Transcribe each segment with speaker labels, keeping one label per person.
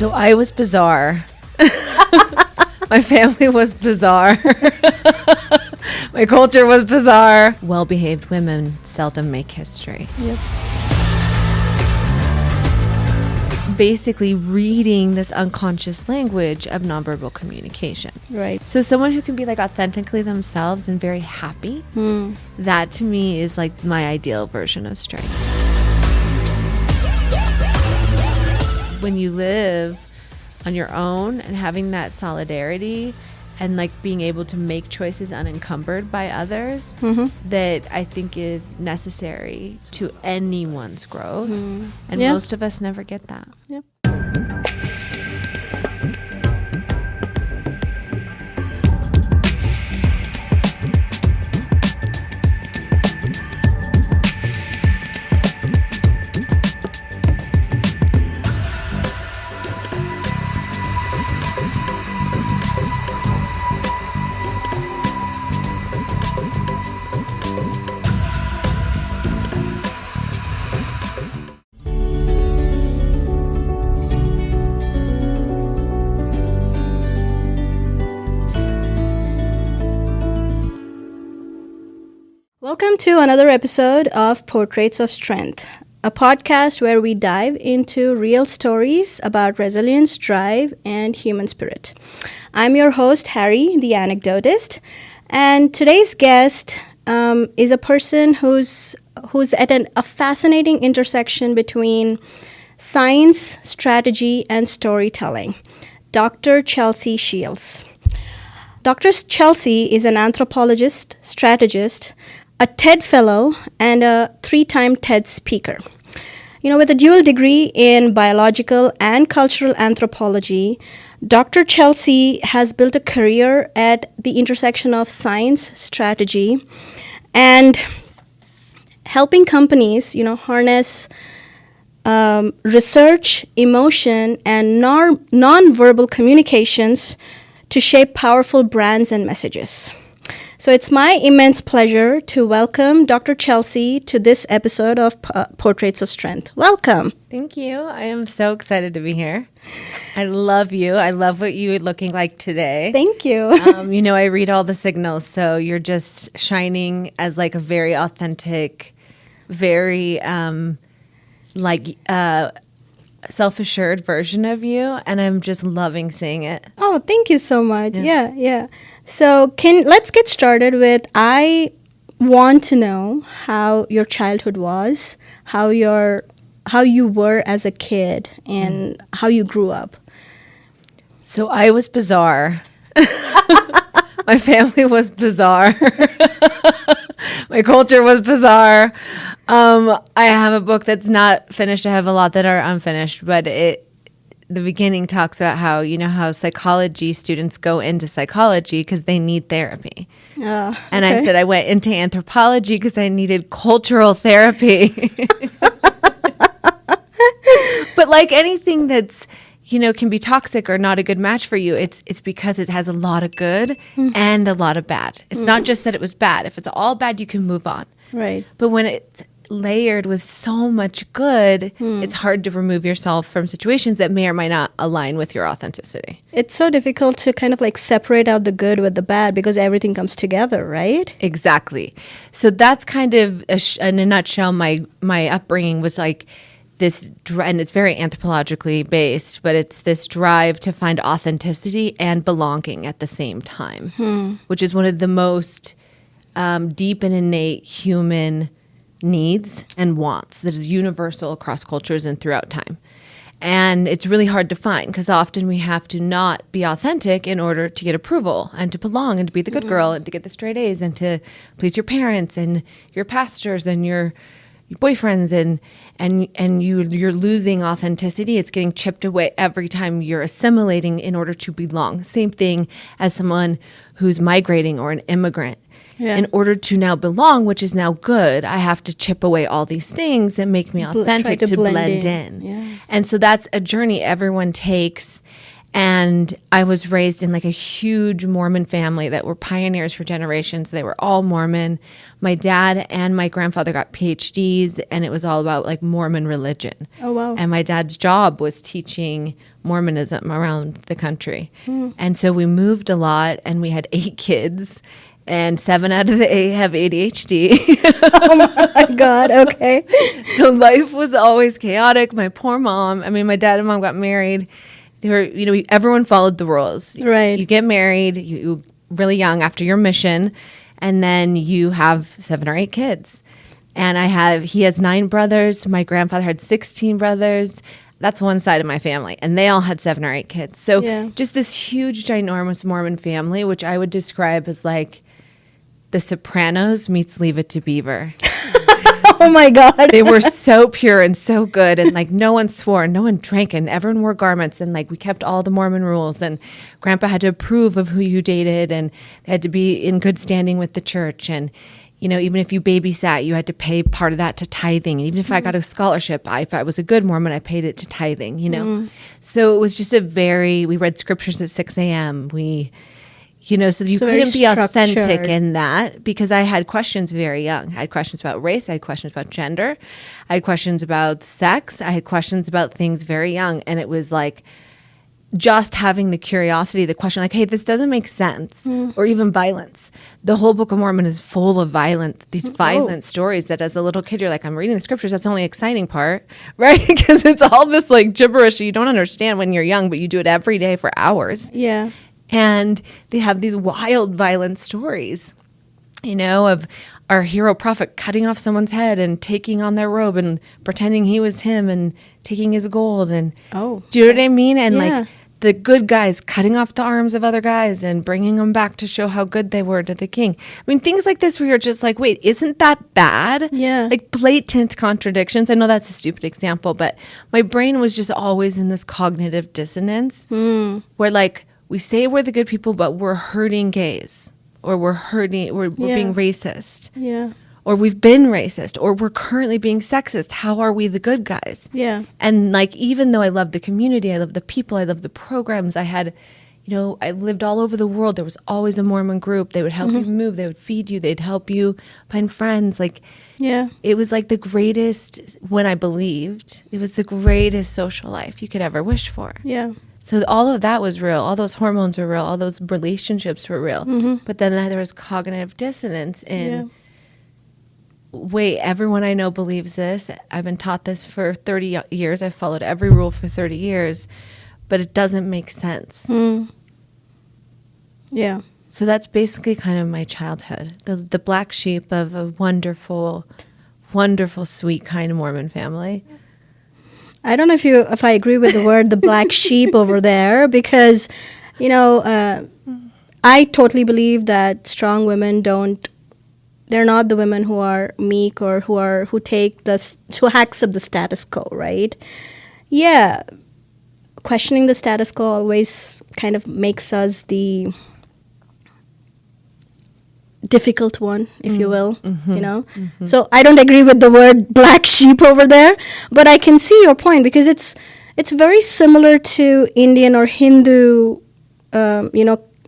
Speaker 1: So I was bizarre. My family was bizarre. My culture was bizarre. Well-behaved women seldom make history.
Speaker 2: Yep.
Speaker 1: Basically reading this unconscious language of nonverbal communication.
Speaker 2: Right.
Speaker 1: So someone who can be like authentically themselves and very happy, that to me is like my ideal version of strength. When you live on your own and having that solidarity and like being able to make choices unencumbered by others, that I think is necessary to anyone's growth. And most of us never get that.
Speaker 2: Yep. Welcome to another episode of Portraits of Strength, a podcast where we dive into real stories about resilience, drive, and human spirit. I'm your host, Harry, the anecdotist, and today's guest is a person who's at a fascinating intersection between science, strategy, and storytelling, Dr. Chelsea Shields. Dr. Chelsea is an anthropologist, strategist, a TED Fellow, and a 3-time TED speaker. With a dual degree in biological and cultural anthropology, Dr. Chelsea has built a career at the intersection of science, strategy, and helping companies, harness research, emotion, and non-verbal communications to shape powerful brands and messages. So it's my immense pleasure to welcome Dr. Chelsea to this episode of Portraits of Strength. Welcome.
Speaker 1: Thank you. I am so excited to be here. I love you. I love what you're looking like today.
Speaker 2: Thank you.
Speaker 1: I read all the signals, so you're just shining as like a very authentic, very self-assured version of you, and I'm just loving seeing it.
Speaker 2: Oh, thank you so much. Yeah. So let's get started with, I want to know how your childhood was, how you were as a kid, and how you grew up.
Speaker 1: So I was bizarre. My family was bizarre. My culture was bizarre. I have a book that's not finished. I have a lot that are unfinished, but the beginning talks about how psychology students go into psychology because they need therapy. And I said I went into anthropology because I needed cultural therapy. But like anything that's, can be toxic or not a good match for you, it's because it has a lot of good and a lot of bad. It's not just that it was bad. If it's all bad, you can move on.
Speaker 2: Right.
Speaker 1: But when it's layered with so much good, it's hard to remove yourself from situations that may or may not align with your authenticity.
Speaker 2: It's so difficult to kind of like separate out the good with the bad because everything comes together, right?
Speaker 1: Exactly. So that's kind of, in a nutshell, my upbringing was like this, and it's very anthropologically based, but it's this drive to find authenticity and belonging at the same time, which is one of the most deep and innate human needs and wants that is universal across cultures and throughout time. And it's really hard to find because often we have to not be authentic in order to get approval and to belong and to be the good girl and to get the straight A's and to please your parents and your pastors and your boyfriends and you're losing authenticity. It's getting chipped away every time you're assimilating in order to belong. Same thing as someone who's migrating or an immigrant. Yeah. In order to now belong, which is now good, I have to chip away all these things that make me authentic to blend in. Yeah. And so that's a journey everyone takes. And I was raised in like a huge Mormon family that were pioneers for generations. They were all Mormon. My dad and my grandfather got PhDs, and it was all about like Mormon religion.
Speaker 2: Oh, wow.
Speaker 1: And my dad's job was teaching Mormonism around the country. And so we moved a lot, and we had 8 kids, and 7 out of the 8 have ADHD.
Speaker 2: Oh my God. Okay.
Speaker 1: So life was always chaotic. My poor mom, I mean, my dad and mom got married. They were, everyone followed the rules.
Speaker 2: Right.
Speaker 1: You get married, you really young after your mission, and then you have 7 or 8 kids. And he has 9 brothers. My grandfather had 16 brothers. That's one side of my family. And they all had 7 or 8 kids. So just this huge, ginormous Mormon family, which I would describe as like The Sopranos meets Leave It to Beaver.
Speaker 2: Oh my God.
Speaker 1: They were so pure and so good. And like no one swore, no one drank, and everyone wore garments. And like we kept all the Mormon rules. And Grandpa had to approve of who you dated. And they had to be in good standing with the church. And even if you babysat, you had to pay part of that to tithing. And even if I got a scholarship, if I was a good Mormon, I paid it to tithing, So it was just we read scriptures at 6 a.m. So you couldn't be authentic in that, because I had questions very young. I had questions about race. I had questions about gender. I had questions about sex. I had questions about things very young. And it was like, just having the curiosity, the question like, hey, this doesn't make sense, or even violence. The whole Book of Mormon is full of these violent stories that as a little kid, you're like, I'm reading the scriptures. That's the only exciting part, right? Because it's all this like gibberish you don't understand when you're young, but you do it every day for hours.
Speaker 2: Yeah.
Speaker 1: And they have these wild, violent stories, of our hero prophet cutting off someone's head and taking on their robe and pretending he was him and taking his gold. And do you know what I mean? And like the good guys cutting off the arms of other guys and bringing them back to show how good they were to the king. I mean, things like this where you're just like, wait, isn't that bad?
Speaker 2: Yeah.
Speaker 1: Like blatant contradictions. I know that's a stupid example, but my brain was just always in this cognitive dissonance where like we say we're the good people, but we're hurting gays, or we're being racist.
Speaker 2: Yeah.
Speaker 1: Or we've been racist, or we're currently being sexist. How are we the good guys?
Speaker 2: Yeah.
Speaker 1: And like, even though I love the community, I love the people, I love the programs, I lived all over the world. There was always a Mormon group. They would help you move. They would feed you. They'd help you find friends. Like, it was like the greatest, when I believed, it was the greatest social life you could ever wish for.
Speaker 2: Yeah.
Speaker 1: So all of that was real. All those hormones were real. All those relationships were real. But then there was cognitive dissonance in, wait, everyone I know believes this. I've been taught this for 30 years. I've followed every rule for 30 years, but it doesn't make sense.
Speaker 2: Yeah.
Speaker 1: So that's basically kind of my childhood. The black sheep of a wonderful, wonderful, sweet, kind Mormon family.
Speaker 2: I don't know if I agree with the word the black sheep over there, because I totally believe that strong women they're not the women who are meek or who hacks up the status quo, right? Yeah. Questioning the status quo always kind of makes us the difficult one, if you will, So I don't agree with the word black sheep over there, but I can see your point, because it's very similar to Indian or Hindu,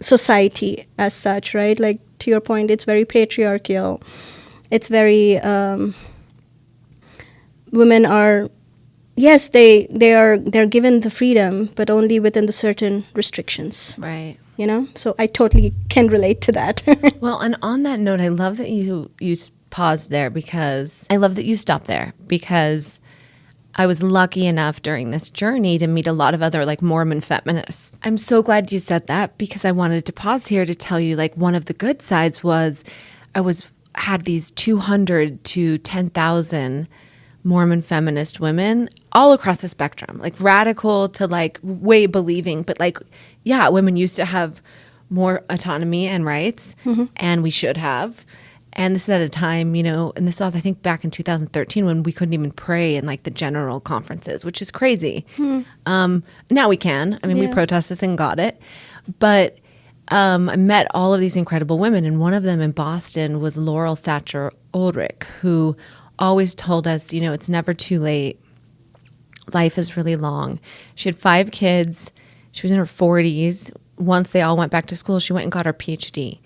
Speaker 2: society as such, right? Like, to your point, it's very patriarchal. It's very women are, yes, they're given the freedom, but only within the certain restrictions,
Speaker 1: right?
Speaker 2: So I totally can relate to that.
Speaker 1: Well, and on that note, I love that you paused there, because I love that you stopped there, because I was lucky enough during this journey to meet a lot of other like Mormon feminists. I'm so glad you said that, because I wanted to pause here to tell you, like, one of the good sides was had these 200 to 10,000 Mormon feminist women all across the spectrum, like radical to like way believing, but like, yeah, women used to have more autonomy and rights, and we should have. And this is at a time, and this was, I think, back in 2013 when we couldn't even pray in like the general conferences, which is crazy. Now we can. I mean, we protested and got it. But I met all of these incredible women, and one of them in Boston was Laurel Thatcher Ulrich, who always told us, it's never too late. Life is really long. She had 5 kids. She was in her 40s. Once they all went back to school, she went and got her PhD.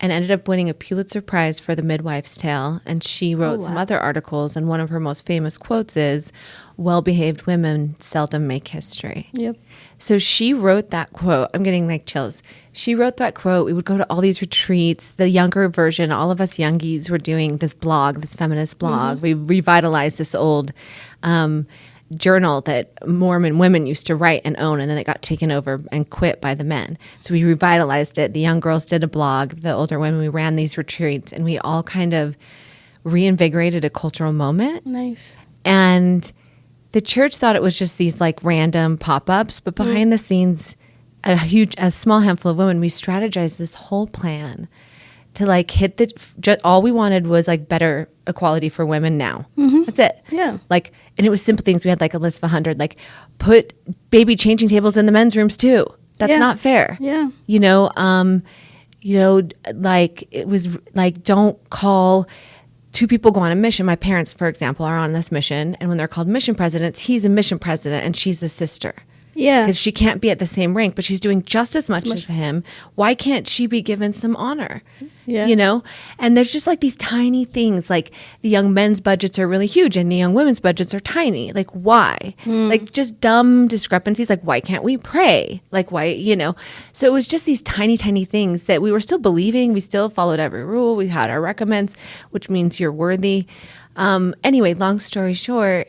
Speaker 1: and ended up winning a Pulitzer Prize for The Midwife's Tale. And she wrote some other articles, and one of her most famous quotes is, "Well-behaved women seldom make history."
Speaker 2: Yep.
Speaker 1: So she wrote that quote. I'm getting like chills. She wrote that quote. We would go to all these retreats. The younger version, all of us youngies were doing this blog, this feminist blog. We revitalized this old journal that Mormon women used to write and own, and then it got taken over and quit by the men. So we revitalized it. The young girls did a blog. The older women, we ran these retreats, and we all kind of reinvigorated a cultural moment.
Speaker 2: Nice.
Speaker 1: And the church thought it was just these like random pop-ups, but behind the scenes, a small handful of women, we strategized this whole plan to like hit all we wanted was like better equality for women now. That's it.
Speaker 2: Yeah.
Speaker 1: Like, and it was simple things. We had like a list of 100, like put baby changing tables in the men's rooms too. That's not fair.
Speaker 2: Yeah.
Speaker 1: Like it was like, don't call two people go on a mission. My parents, for example, are on this mission, and when they're called mission presidents, he's a mission president and she's a sister.
Speaker 2: Yeah.
Speaker 1: Because she can't be at the same rank, but she's doing just as much as him. Why can't she be given some honor?
Speaker 2: Yeah.
Speaker 1: You know? And there's just like these tiny things, like the young men's budgets are really huge and the young women's budgets are tiny. Like, why? Like, just dumb discrepancies. Like, why can't we pray? Like, why, you know? So it was just these tiny, tiny things that we were still believing. We still followed every rule. We had our recommends, which means you're worthy. Anyway, long story short,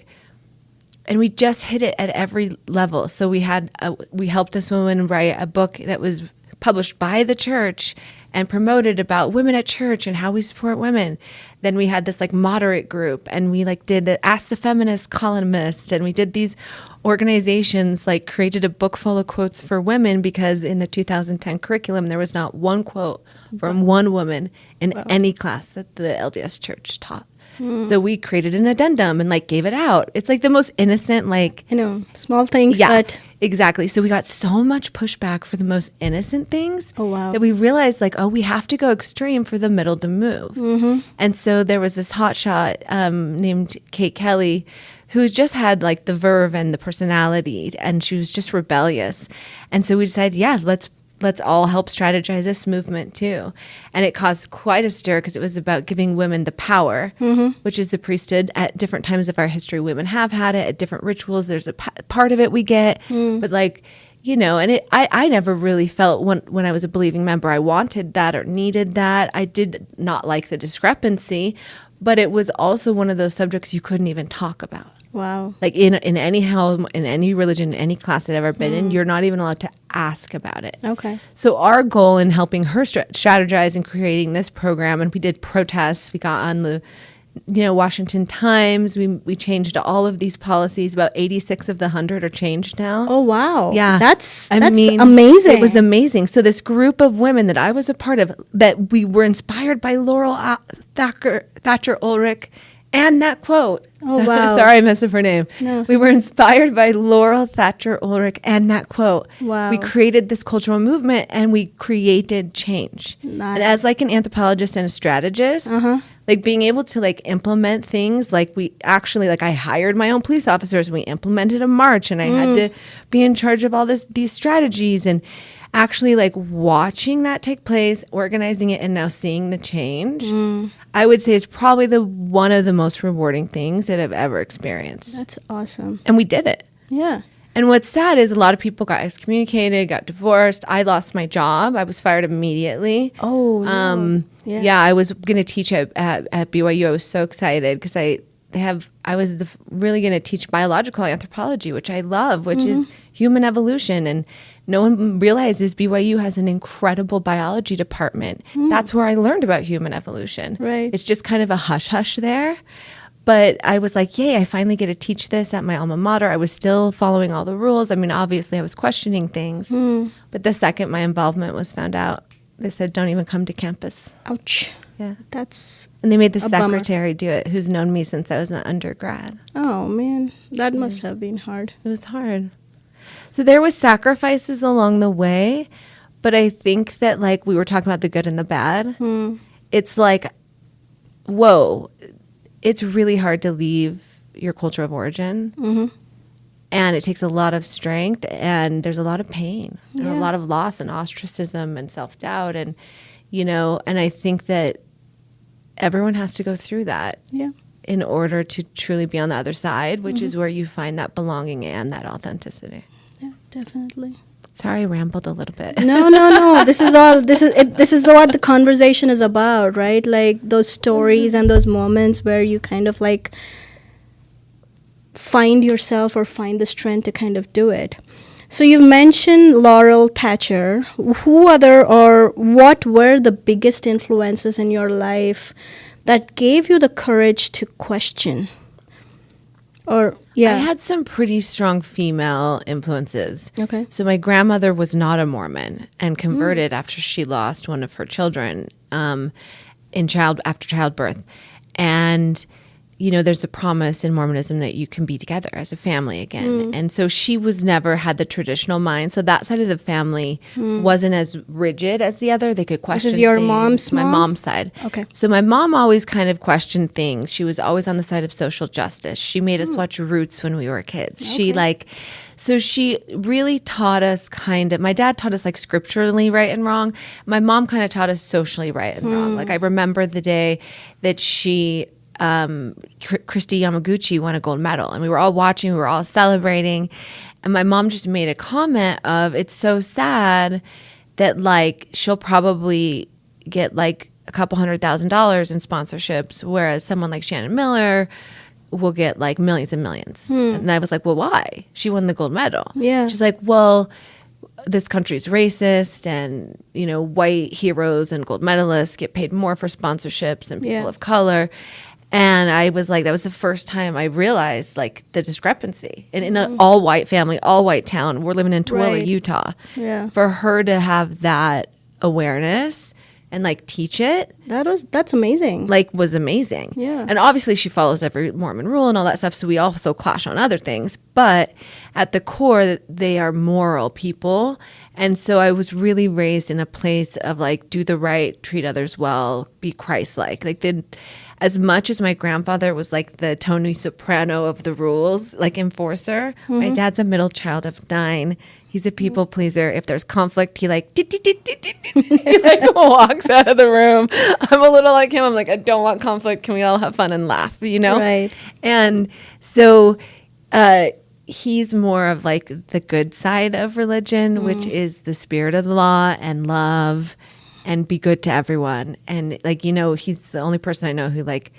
Speaker 1: and we just hit it at every level. So we helped this woman write a book that was published by the church and promoted about women at church and how we support women. Then we had this like moderate group, and we like did Ask the Feminist columnist, and we did these organizations, like created a book full of quotes for women, because in the 2010 curriculum there was not one quote from one woman in any class that the LDS church taught. So we created an addendum and like gave it out. It's like the most innocent, like,
Speaker 2: small things.
Speaker 1: Yeah,
Speaker 2: but
Speaker 1: exactly. So we got so much pushback for the most innocent things.
Speaker 2: Oh, wow.
Speaker 1: That we realized like, we have to go extreme for the middle to move. And so there was this hotshot named Kate Kelly, who just had like the verve and the personality, and she was just rebellious. And so we decided, let's all help strategize this movement too. And it caused quite a stir because it was about giving women the power, which is the priesthood. At different times of our history, women have had it at different rituals. There's a part of it we get, but like, you know, and I never really felt when I was a believing member, I wanted that or needed that. I did not like the discrepancy, but it was also one of those subjects you couldn't even talk about.
Speaker 2: wow.
Speaker 1: Like in any home, in any religion, any class I've ever been in, you're not even allowed to ask about it.
Speaker 2: Okay.
Speaker 1: So our goal in helping her strategize and creating this program, and we did protests. We got on the, Washington Times. We changed all of these policies. About 86 of the 100 are changed now.
Speaker 2: Oh, wow.
Speaker 1: Yeah.
Speaker 2: That's
Speaker 1: I mean,
Speaker 2: amazing.
Speaker 1: It was amazing. So this group of women that I was a part of, that we were inspired by Laurel Thatcher Ulrich and that quote.
Speaker 2: Oh, wow.
Speaker 1: Sorry, I messed up her name.
Speaker 2: No.
Speaker 1: We were inspired by Laurel Thatcher Ulrich and that quote.
Speaker 2: Wow.
Speaker 1: We created this cultural movement and we created change.
Speaker 2: Nice.
Speaker 1: And as like an anthropologist and a strategist, like being able to like implement things, like we actually, like I hired my own police officers, we implemented a march, and I had to be in charge of all these strategies, and actually like watching that take place, organizing it, and now seeing the change, I would say is probably one of the most rewarding things that I've ever experienced.
Speaker 2: That's awesome.
Speaker 1: And we did it.
Speaker 2: Yeah.
Speaker 1: And what's sad is a lot of people got excommunicated, got divorced. I lost my job. I was fired immediately.
Speaker 2: Oh, no.
Speaker 1: Yeah, I was going to teach at BYU. I was so excited because I was really going to teach biological anthropology, which I love, which is human evolution. And no one realizes BYU has an incredible biology department. That's where I learned about human evolution.
Speaker 2: Right.
Speaker 1: It's just kind of a hush-hush there. But I was like, yay, I finally get to teach this at my alma mater. I was still following all the rules. I mean, obviously I was questioning things. But the second my involvement was found out, they said, don't even come to campus.
Speaker 2: Ouch.
Speaker 1: Yeah.
Speaker 2: That's,
Speaker 1: And they made the
Speaker 2: A bummer.
Speaker 1: secretary do it, who's known me since I was an undergrad.
Speaker 2: oh, man. That must have been hard.
Speaker 1: It was hard. So there was sacrifices along the way. But I think that, like, we were talking about the good and the bad. It's like, whoa, it's really hard to leave your culture of origin. And it takes a lot of strength, and there's a lot of pain and a lot of loss and ostracism and self-doubt. And, and I think that everyone has to go through that
Speaker 2: Yeah.
Speaker 1: in order to truly be on the other side, which is where you find that belonging and that authenticity.
Speaker 2: Yeah, definitely.
Speaker 1: Sorry, I rambled a little bit.
Speaker 2: No. This is what the conversation is about, right? Like those stories and those moments where you kind of like find yourself or find the strength to kind of do it. So you've mentioned Laurel Thatcher. Who other or what were the biggest influences in your life that gave you the courage to question? Or
Speaker 1: I had some pretty strong female influences.
Speaker 2: Okay.
Speaker 1: So my grandmother was not a Mormon and converted after she lost one of her children after childbirth. And there's a promise in Mormonism that you can be together as a family again. And so she never had the traditional mind. So that side of the family wasn't as rigid as the other. They could question
Speaker 2: This is your
Speaker 1: things.
Speaker 2: mom's
Speaker 1: My
Speaker 2: mom?
Speaker 1: mom's side.
Speaker 2: Okay.
Speaker 1: So my mom always kind of questioned things. She was always on the side of social justice. She made us watch Roots when we were kids. So she really taught us my dad taught us like scripturally right and wrong. My mom kind of taught us socially right and wrong. Like I remember the day that Christy Yamaguchi won a gold medal, and we were all watching, we were all celebrating, and my mom just made a comment of, it's so sad that like she'll probably get like a couple $100,000 in sponsorships, whereas someone like Shannon Miller will get like millions and millions. And I was like, well, why? She won the gold medal.
Speaker 2: Yeah.
Speaker 1: She's like, well, this country's racist, and white heroes and gold medalists get paid more for sponsorships than people of color. And I was like, that was the first time I realized like the discrepancy in an all white family, all white town. We're living in Tooele,
Speaker 2: Right.
Speaker 1: Utah.
Speaker 2: Yeah.
Speaker 1: For her to have that awareness and like teach it,
Speaker 2: That's amazing.
Speaker 1: like was amazing.
Speaker 2: Yeah.
Speaker 1: And obviously she follows every Mormon rule and all that stuff. So we also clash on other things, but at the core, they are moral people. And so I was really raised in a place of like, do the right, treat others well, be Christ-like. As much as my grandfather was like the Tony Soprano of the rules, like enforcer, my dad's a middle child of 9. He's a people pleaser. If there's conflict, he like, he like walks out of the room. I'm a little like him. I'm like, I don't want conflict. Can we all have fun and laugh,
Speaker 2: Right.
Speaker 1: And so he's more of like the good side of religion, which is the spirit of the law and love and be good to everyone. And like, he's the only person I know who like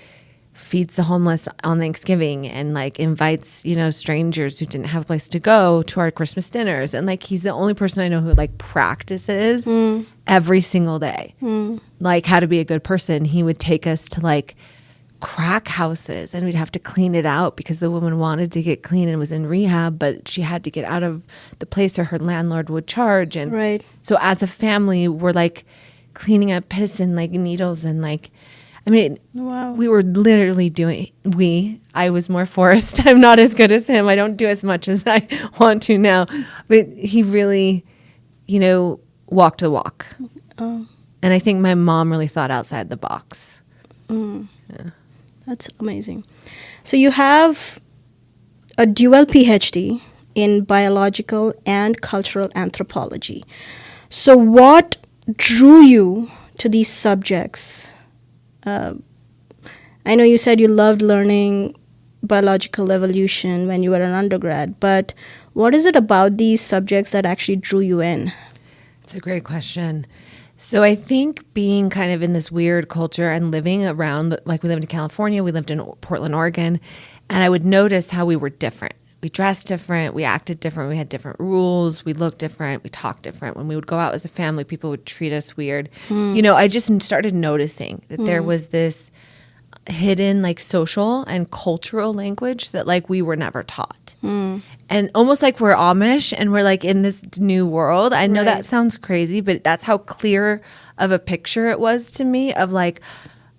Speaker 1: feeds the homeless on Thanksgiving and like invites, strangers who didn't have a place to go to our Christmas dinners. And like, he's the only person I know who like practices every single day, like how to be a good person. He would take us to like crack houses and we'd have to clean it out because the woman wanted to get clean and was in rehab, but she had to get out of the place or her landlord would charge. And
Speaker 2: Right.
Speaker 1: so as a family, we're like cleaning up piss and like needles and like,
Speaker 2: Wow.
Speaker 1: we were literally I was more forced. I'm not as good as him. I don't do as much as I want to now, but he really, walked the walk.
Speaker 2: Oh.
Speaker 1: And I think my mom really thought outside the box.
Speaker 2: That's amazing. So you have a dual PhD in biological and cultural anthropology. So what drew you to these subjects? I know you said you loved learning biological evolution when you were an undergrad, but what is it about these subjects that actually drew you in?
Speaker 1: It's a great question. So I think being kind of in this weird culture and living around, like we lived in California, we lived in Portland, Oregon, and I would notice how we were different. We dressed different, we acted different, we had different rules, we looked different, we talked different. When we would go out as a family, people would treat us weird. I just started noticing that there was this hidden like social and cultural language that like we were never taught. And almost like we're Amish and we're like in this new world. I know that sounds crazy, but that's how clear of a picture it was to me of like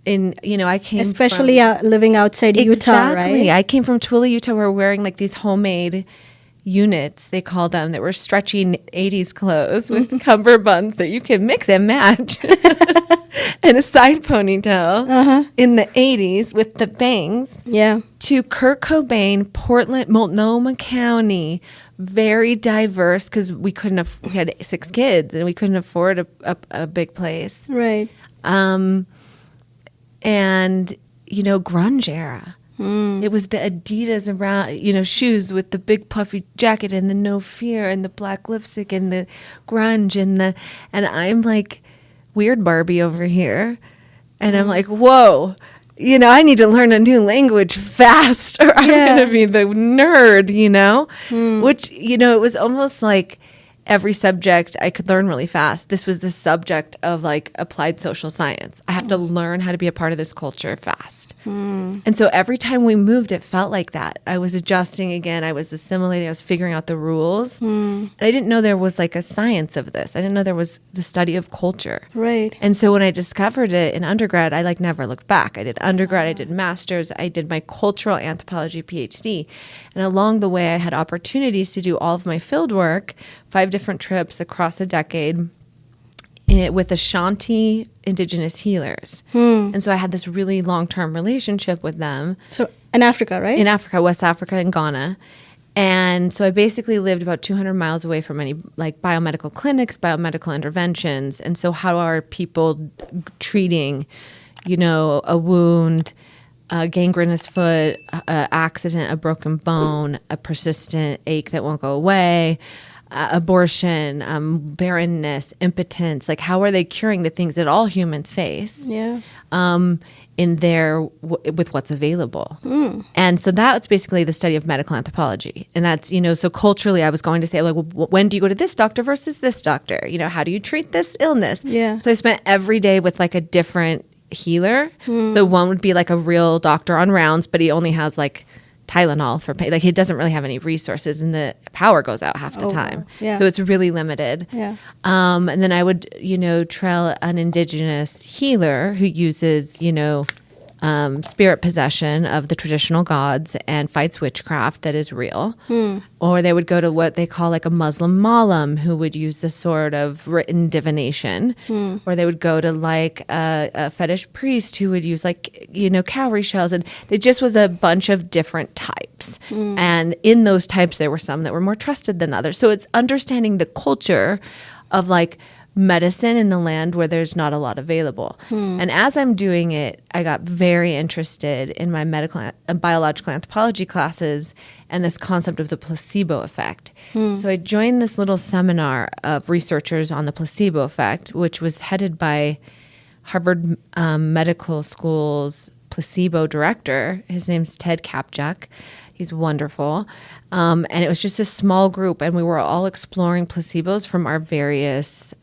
Speaker 1: I came
Speaker 2: Especially living outside Utah, right?
Speaker 1: Exactly. I came from Tooele, Utah. We're wearing like these homemade, units, they called them, that were stretchy 80s clothes with cummerbunds that you can mix and match. And a side ponytail in the 80s with the bangs.
Speaker 2: Yeah.
Speaker 1: To Kurt Cobain, Portland, Multnomah County, very diverse because we had 6 kids and we couldn't afford a big place.
Speaker 2: Right.
Speaker 1: And, grunge era. It was the Adidas around, shoes with the big puffy jacket and the No Fear and the black lipstick and the grunge and I'm like weird Barbie over here. And I'm like, whoa, I need to learn a new language fast or I'm going to be the nerd, which, it was almost like every subject I could learn really fast. This was the subject of like applied social science. I have to learn how to be a part of this culture fast. And so every time we moved, it felt like that. I was adjusting again. I was assimilating. I was figuring out the rules. And I didn't know there was like a science of this. I didn't know there was the study of culture.
Speaker 2: Right.
Speaker 1: And so when I discovered it in undergrad, I like never looked back. I did undergrad, I did master's, I did my cultural anthropology PhD. And along the way, I had opportunities to do all of my field work, 5 different trips across a decade with Ashanti indigenous healers. And so I had this really long-term relationship with them.
Speaker 2: So in Africa, right?
Speaker 1: In Africa, West Africa and Ghana. And so I basically lived about 200 miles away from any like biomedical clinics, biomedical interventions. And so how are people treating, a wound, a gangrenous foot, an accident, a broken bone, a persistent ache that won't go away, abortion, barrenness, impotence? Like, how are they curing the things that all humans face?
Speaker 2: Yeah.
Speaker 1: With what's available. And so that's basically the study of medical anthropology. And that's, so culturally I was going to say, like, well, when do you go to this doctor versus this doctor? How do you treat this illness?
Speaker 2: Yeah.
Speaker 1: So I spent every day with like a different healer. So one would be like a real doctor on rounds, but he only has like Tylenol for pain. Like, he doesn't really have any resources and the power goes out half the time.
Speaker 2: Yeah.
Speaker 1: So it's really limited.
Speaker 2: Yeah.
Speaker 1: And then I would, trail an indigenous healer who uses, spirit possession of the traditional gods and fights witchcraft that is real. Or they would go to what they call like a Muslim malam who would use this sort of written divination. Or they would go to like a fetish priest who would use like, cowrie shells. And it just was a bunch of different types. And in those types, there were some that were more trusted than others. So it's understanding the culture of like medicine in the land where there's not a lot available. And as I'm doing it, I got very interested in my medical and biological anthropology classes and this concept of the placebo effect. So I joined this little seminar of researchers on the placebo effect, which was headed by Harvard Medical School's placebo director. His name's Ted Kapchuk. He's wonderful. And it was just a small group, and we were all exploring placebos from our various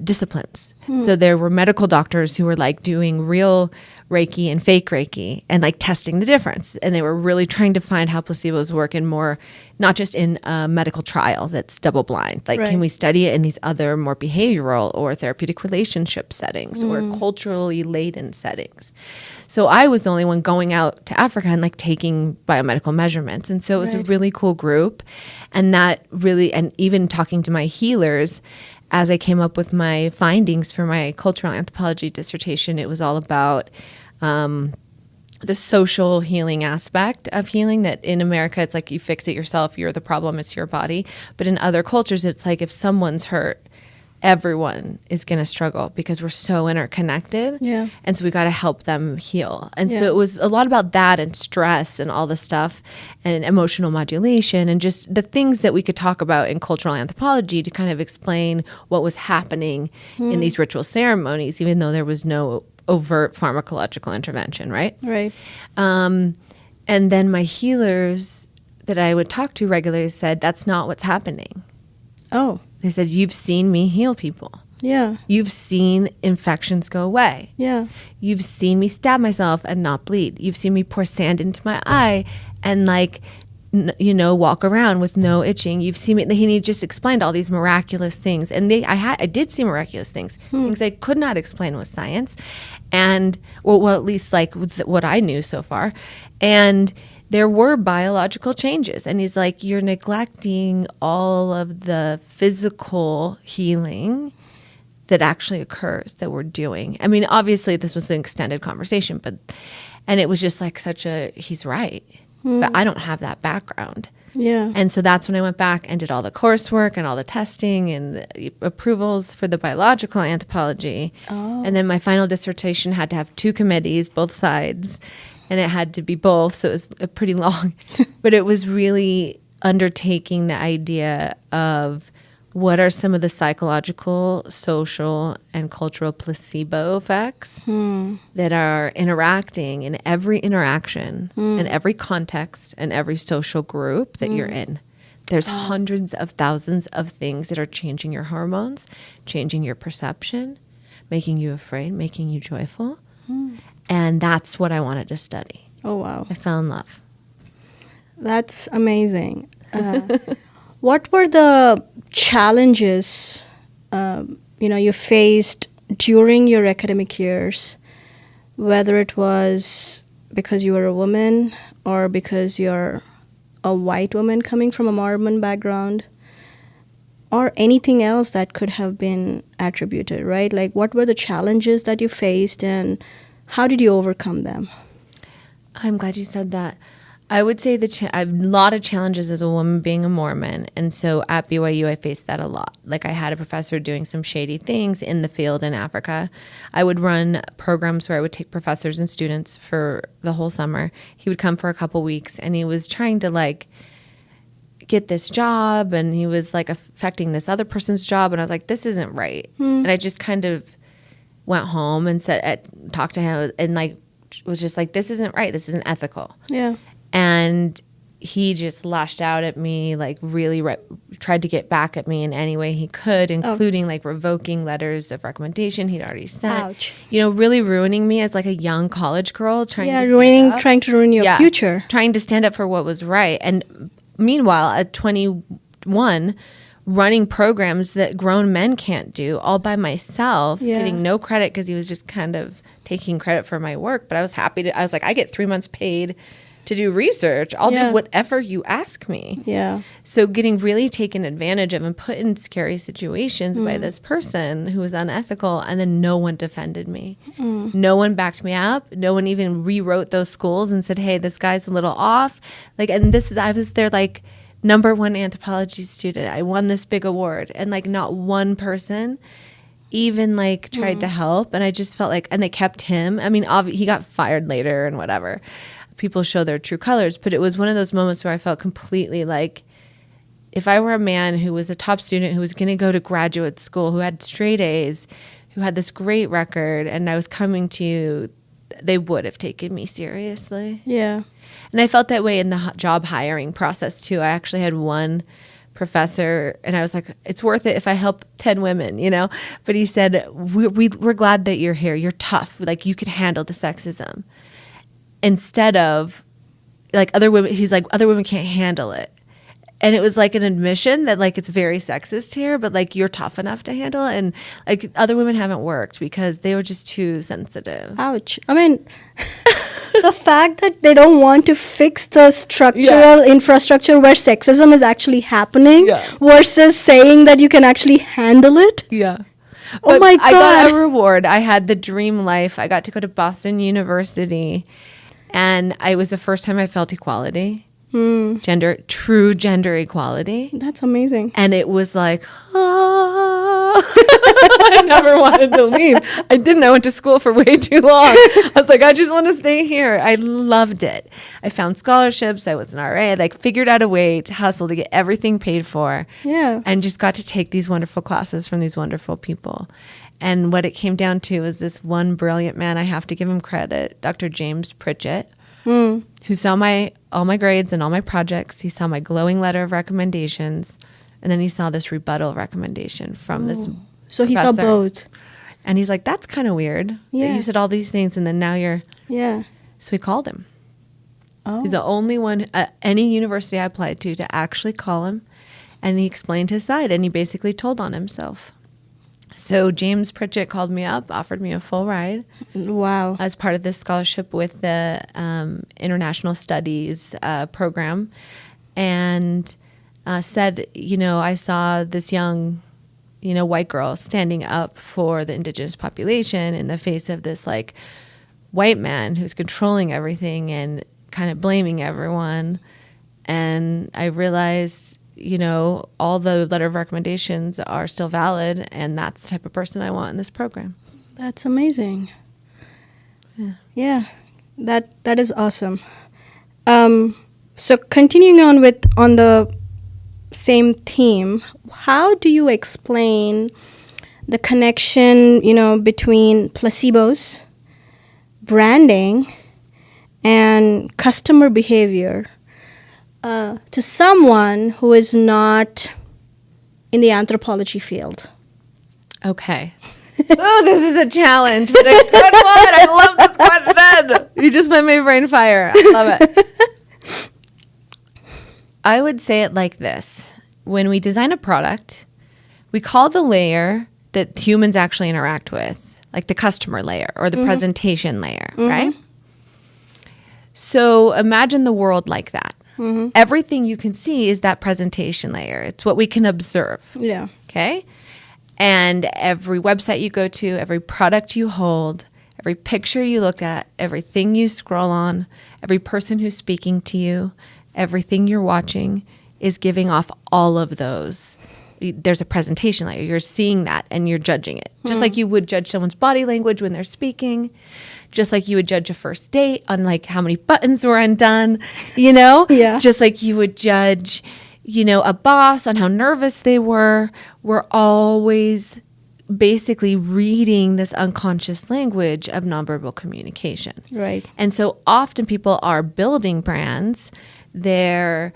Speaker 1: disciplines. So there were medical doctors who were like doing real Reiki and fake Reiki and like testing the difference. And they were really trying to find how placebos work in more, not just in a medical trial that's double blind. Like, can we study it in these other more behavioral or therapeutic relationship settings or culturally laden settings? So I was the only one going out to Africa and like taking biomedical measurements. And so it was a really cool group. And that really, and even talking to my healers, as I came up with my findings for my cultural anthropology dissertation, it was all about the social healing aspect of healing, that in America, it's like you fix it yourself, you're the problem, it's your body. But in other cultures, it's like if someone's hurt, everyone is going to struggle because we're so interconnected.
Speaker 2: Yeah.
Speaker 1: And so we got to help them heal. And so it was a lot about that and stress and all the stuff and emotional modulation and just the things that we could talk about in cultural anthropology to kind of explain what was happening in these ritual ceremonies, even though there was no overt pharmacological intervention, right?
Speaker 2: Right.
Speaker 1: And then my healers that I would talk to regularly said, that's not what's happening.
Speaker 2: Oh.
Speaker 1: They said, you've seen me heal people.
Speaker 2: Yeah.
Speaker 1: You've seen infections go away.
Speaker 2: Yeah.
Speaker 1: You've seen me stab myself and not bleed. You've seen me pour sand into my eye and like, walk around with no itching. You've seen me. He just explained all these miraculous things. And I did see miraculous things, things I could not explain with science. And, well, at least like with what I knew so far. And there were biological changes. And he's like, you're neglecting all of the physical healing that actually occurs that we're doing. I mean, obviously this was an extended conversation, and it was just like he's right. But I don't have that background.
Speaker 2: Yeah.
Speaker 1: And so that's when I went back and did all the coursework and all the testing and the approvals for the biological anthropology.
Speaker 2: Oh.
Speaker 1: And then my final dissertation had to have 2 committees, both sides, and it had to be both. So it was pretty long. But it was really undertaking the idea of what are some of the psychological, social, and cultural placebo effects that are interacting in every interaction, in every context, and every social group that you're in. There's hundreds of thousands of things that are changing your hormones, changing your perception, making you afraid, making you joyful. And that's what I wanted to study.
Speaker 2: Oh, wow.
Speaker 1: I fell in love.
Speaker 2: That's amazing. What were the challenges you faced during your academic years, whether it was because you were a woman or because you're a white woman coming from a Mormon background, or anything else that could have been attributed, right? Like, what were the challenges that you faced and how did you overcome them?
Speaker 1: I'm glad you said that. I would say a lot of challenges as a woman being a Mormon. And so at BYU, I faced that a lot. Like, I had a professor doing some shady things in the field in Africa. I would run programs where I would take professors and students for the whole summer. He would come for a couple weeks and he was trying to like get this job and he was like affecting this other person's job. And I was like, this isn't right. And I just kind of went home and talked to him and like was just like, this isn't right. This isn't ethical.
Speaker 2: Yeah.
Speaker 1: And he just lashed out at me, like really tried to get back at me in any way he could, including like revoking letters of recommendation he'd already sent.
Speaker 2: Ouch.
Speaker 1: Really ruining me as like a young college girl trying to
Speaker 2: ruin your future.
Speaker 1: Trying to stand up for what was right. And meanwhile, at 21, running programs that grown men can't do all by myself, getting no credit because he was just kind of taking credit for my work. But I was I was like, I get 3 months paid to do research. I'll do whatever you ask me.
Speaker 2: Yeah.
Speaker 1: So getting really taken advantage of and put in scary situations by this person who was unethical, and then no one defended me. No one backed me up. No one even rewrote those schools and said, hey, this guy's a little off. Like, and I was their like #1 anthropology student. I won this big award, and like not one person even like tried to help. And I just felt like, and they kept him. I mean, he got fired later and whatever. People show their true colors, but it was one of those moments where I felt completely like, if I were a man who was a top student, who was going to go to graduate school, who had straight A's, who had this great record, and I was coming to you, they would have taken me seriously.
Speaker 2: Yeah.
Speaker 1: And I felt that way in the job hiring process too. I actually had one professor, and I was like, it's worth it if I help 10 women, But he said, we're glad that you're here. You're tough. Like, you can handle the sexism. Instead of like other women, he's like, other women can't handle it. And it was like an admission that like it's very sexist here, but like you're tough enough to handle it. And like other women haven't worked because they were just too sensitive.
Speaker 2: Ouch. I mean, the fact that they don't want to fix the structural infrastructure where sexism is actually happening versus saying that you can actually handle it.
Speaker 1: Yeah.
Speaker 2: Oh my God.
Speaker 1: I got a reward. I had the dream life. I got to go to Boston University. And it was the first time I felt equality, true gender equality.
Speaker 2: That's amazing.
Speaker 1: And it was like, I never wanted to leave. I didn't. I went to school for way too long. I was like, I just want to stay here. I loved it. I found scholarships. I was an RA. I figured out a way to hustle to get everything paid for.
Speaker 2: Yeah.
Speaker 1: And just got to take these wonderful classes from these wonderful people. And what it came down to was this one brilliant man, I have to give him credit, Dr. James Pritchett, who saw all my grades and all my projects. He saw my glowing letter of recommendations, and then he saw this rebuttal recommendation from this
Speaker 2: So he
Speaker 1: professor.
Speaker 2: saw both.
Speaker 1: And he's like, that's kind of weird that you said all these things, and then now you're...
Speaker 2: Yeah.
Speaker 1: So he called him.
Speaker 2: Oh.
Speaker 1: He's the only one at any university I applied to actually call him, and he explained his side, and he basically told on himself. So James Pritchett called me up, offered me a full ride
Speaker 2: Wow.
Speaker 1: as part of this scholarship with the International Studies program, and said, I saw this young, white girl standing up for the indigenous population in the face of this like white man who's controlling everything and kind of blaming everyone. And I realized, all the letter of recommendations are still valid, and that's the type of person I want in this program.
Speaker 2: That's amazing. Yeah. That is awesome. So continuing on the same theme, how do you explain the connection, between placebos, branding, and customer behavior to someone who is not in the anthropology field?
Speaker 1: Okay. Oh, this is a challenge, but a good one. I love this question. You just made my brain fire. I love it. I would say it like this. When we design a product, we call the layer that humans actually interact with, like the customer layer or the presentation layer, right? So imagine the world like that. Everything you can see is that presentation layer. It's what we can observe.
Speaker 2: Yeah.
Speaker 1: Okay? And every website you go to, every product you hold, every picture you look at, everything you scroll on, every person who's speaking to you, everything you're watching is giving off all of those. There's a presentation layer. You're seeing that and you're judging it. Just like you would judge someone's body language when they're speaking, just like you would judge a first date on like how many buttons were undone,
Speaker 2: Yeah.
Speaker 1: Just like you would judge, a boss on how nervous they were. We're always basically reading this unconscious language of nonverbal communication.
Speaker 2: Right.
Speaker 1: And so often people are building brands. They're,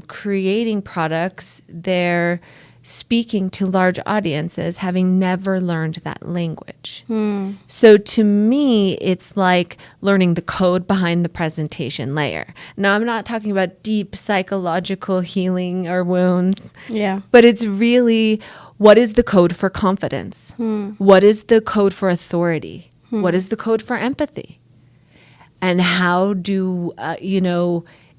Speaker 1: creating products. They're speaking to large audiences, having never learned that language. So to me, it's like learning the code behind the presentation layer. Now, I'm not talking about deep psychological healing or wounds.
Speaker 2: Yeah.
Speaker 1: But it's really, what is the code for confidence? What is the code for authority? What is the code for empathy? And how do,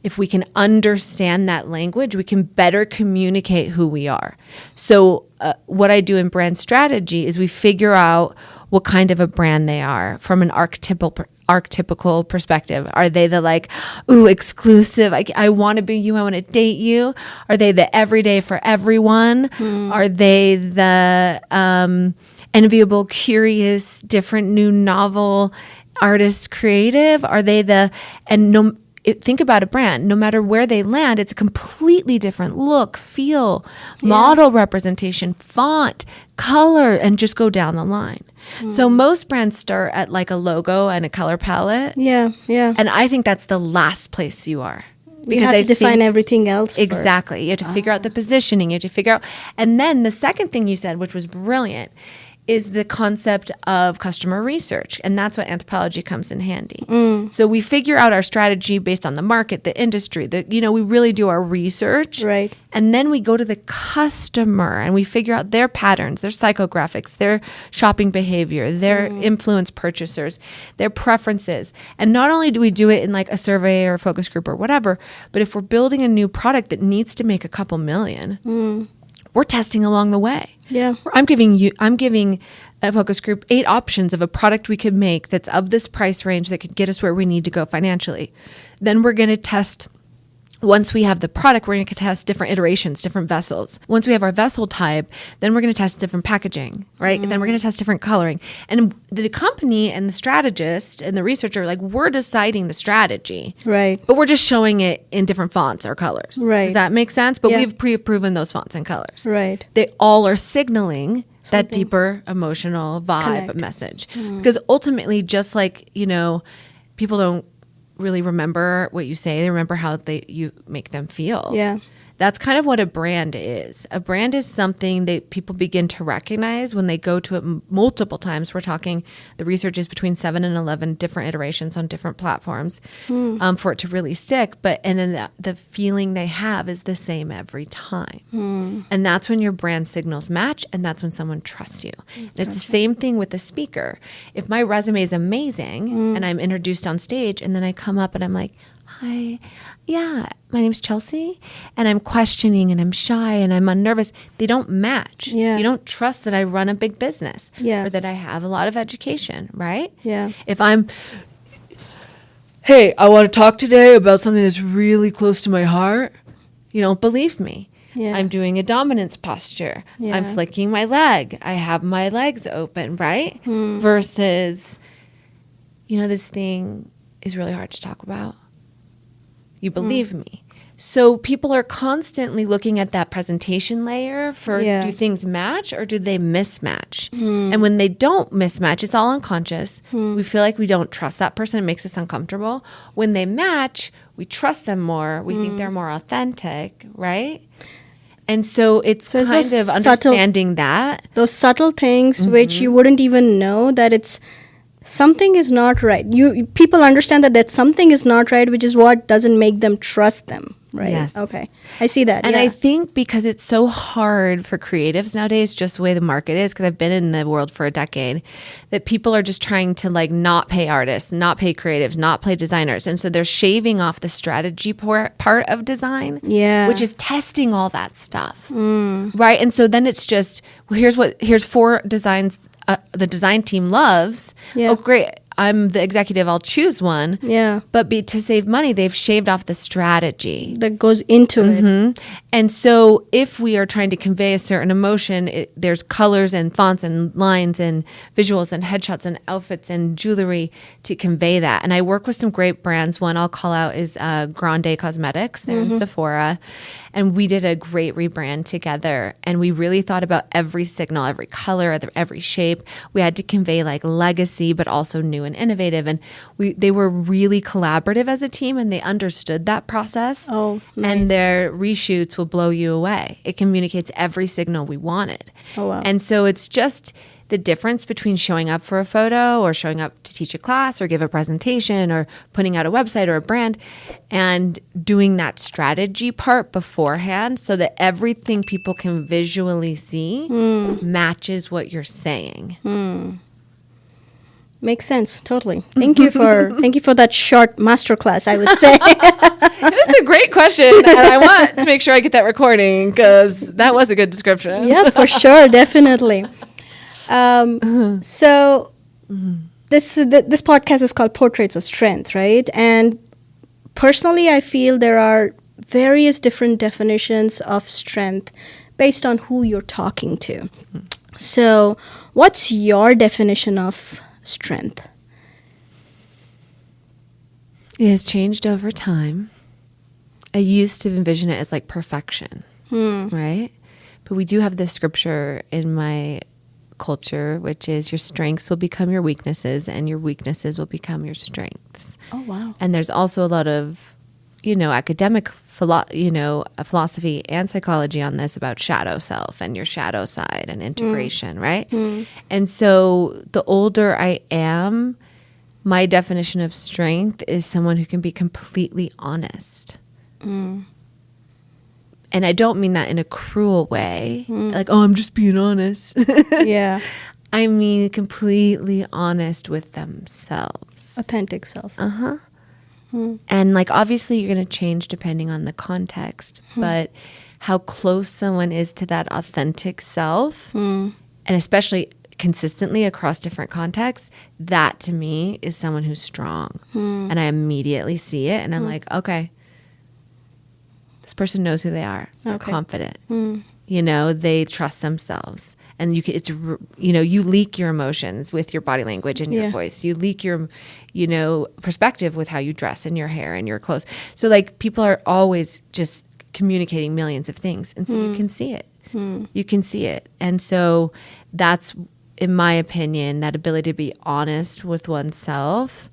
Speaker 1: if we can understand that language, we can better communicate who we are. So what I do in brand strategy is we figure out what kind of a brand they are from an archetypical perspective. Are they the like, ooh, exclusive, I want to be you, I want to date you? Are they the everyday for everyone? Are they the enviable, curious, different, new, novel, artist, creative? Are they the, think about a brand, no matter where they land, it's a completely different look, feel, model representation, font, color, and just go down the line. So most brands start at like a logo and a color palette.
Speaker 2: Yeah, yeah.
Speaker 1: And I think that's the last place you are.
Speaker 2: You have to define everything else first.
Speaker 1: Exactly. You have to figure out the positioning. You have to figure out. And then the second thing you said, which was brilliant, is the concept of customer research. And that's what anthropology comes in handy. So we figure out our strategy based on the market, the industry, we really do our research.
Speaker 2: Right.
Speaker 1: And then we go to the customer and we figure out their patterns, their psychographics, their shopping behavior, their influence purchasers, their preferences. And not only do we do it in like a survey or a focus group or whatever, but if we're building a new product that needs to make a couple million, we're testing along the way.
Speaker 2: Yeah.
Speaker 1: I'm giving a focus group 8 options of a product we could make that's of this price range that could get us where we need to go financially. Then we're going to test. Once we have the product, we're going to test different iterations, different vessels. Once we have our vessel type, then we're going to test different packaging, right? And then we're going to test different coloring. And the company and the strategist and the researcher, like, we're deciding the strategy.
Speaker 2: Right.
Speaker 1: But we're just showing it in different fonts or colors.
Speaker 2: Right.
Speaker 1: Does that make sense? But
Speaker 2: Yeah.
Speaker 1: we've pre-proven those fonts and colors.
Speaker 2: Right.
Speaker 1: They all are signaling that
Speaker 2: Something.
Speaker 1: deeper emotional vibe
Speaker 2: Connect.
Speaker 1: message. Because ultimately, just like, people don't really remember what you say. They remember how you make them feel.
Speaker 2: Yeah.
Speaker 1: that's kind of what a brand is. A brand is something that people begin to recognize when they go to it multiple times. We're talking, the research is between 7 and 11 different iterations on different platforms for it to really stick. And then the feeling they have is the same every time. And that's when your brand signals match, and that's when someone trusts you. And it's the same thing with the speaker. If my resume is amazing and I'm introduced on stage, and then I come up and I'm like, hi, yeah, my name's Chelsea, and I'm questioning and I'm shy and I'm unnervous. They don't match.
Speaker 2: Yeah.
Speaker 1: You don't trust that I run a big business
Speaker 2: Yeah.
Speaker 1: or that I have a lot of education, right?
Speaker 2: Yeah.
Speaker 1: If I'm, hey, I want to talk today about something that's really close to my heart, you don't believe me.
Speaker 2: Yeah.
Speaker 1: I'm doing a dominance posture.
Speaker 2: Yeah.
Speaker 1: I'm flicking my leg. I have my legs open, right? Versus, this thing is really hard to talk about. You believe me. So people are constantly looking at that presentation layer for do things match or do they mismatch? And when they don't mismatch, it's all unconscious. We feel like we don't trust that person. It makes us uncomfortable. When they match, we trust them more. We think they're more authentic, right? And so it's kind of understanding that.
Speaker 2: Those subtle things which you wouldn't even know that it's something is not right. People understand that something is not right, which is what doesn't make them trust them, right?
Speaker 1: Yes.
Speaker 2: Okay. I see that.
Speaker 1: And I think because it's so hard for creatives nowadays, just the way the market is, because I've been in the world for a decade, that people are just trying to not pay artists, not pay creatives, not pay designers. And so they're shaving off the strategy part of design, which is testing all that stuff, right? And so then it's just, here's 4 designs the design team loves. Oh, great. I'm the executive. I'll choose one.
Speaker 2: Yeah.
Speaker 1: But to save money, they've shaved off the strategy
Speaker 2: that goes into it.
Speaker 1: And so if we are trying to convey a certain emotion, there's colors and fonts and lines and visuals and headshots and outfits and jewelry to convey that. And I work with some great brands. One I'll call out is Grande Cosmetics. They're in Sephora. And we did a great rebrand together. And we really thought about every signal, every color, every shape. We had to convey legacy, but also new and innovative. And they were really collaborative as a team, and they understood that process.
Speaker 2: Oh, nice.
Speaker 1: And their reshoots will blow you away. It communicates every signal we wanted.
Speaker 2: Oh, wow.
Speaker 1: And so it's just the difference between showing up for a photo or showing up to teach a class or give a presentation or putting out a website or a brand and doing that strategy part beforehand so that everything people can visually see matches what you're saying.
Speaker 2: Makes sense, totally. Thank you for that short masterclass, I would say.
Speaker 1: It was a great question, and I want to make sure I get that recording because that was a good description.
Speaker 2: Yeah, for sure, definitely. So this podcast is called Portraits of Strength, right? And personally, I feel there are various different definitions of strength based on who you're talking to. So what's your definition of strength?
Speaker 1: It has changed over time. I used to envision it as perfection, right? But we do have this scripture in my culture, which is your strengths will become your weaknesses and your weaknesses will become your strengths.
Speaker 2: Oh, wow.
Speaker 1: And there's also a lot of, academic philosophy and psychology on this about shadow self and your shadow side and integration, right? And so the older I am, my definition of strength is someone who can be completely honest. And I don't mean that in a cruel way, I'm just being honest.
Speaker 2: Yeah.
Speaker 1: I mean completely honest with themselves.
Speaker 2: Authentic self.
Speaker 1: And obviously you're going to change depending on the context, but how close someone is to that authentic self, and especially consistently across different contexts, that to me is someone who's strong. And I immediately see it and I'm like, okay, this person knows who they are. They're confident. They trust themselves. And you leak your emotions with your body language and your voice. You leak your, perspective with how you dress and your hair and your clothes. So people are always just communicating millions of things. And so you can see it. You can see it. And so that's, in my opinion, that ability to be honest with oneself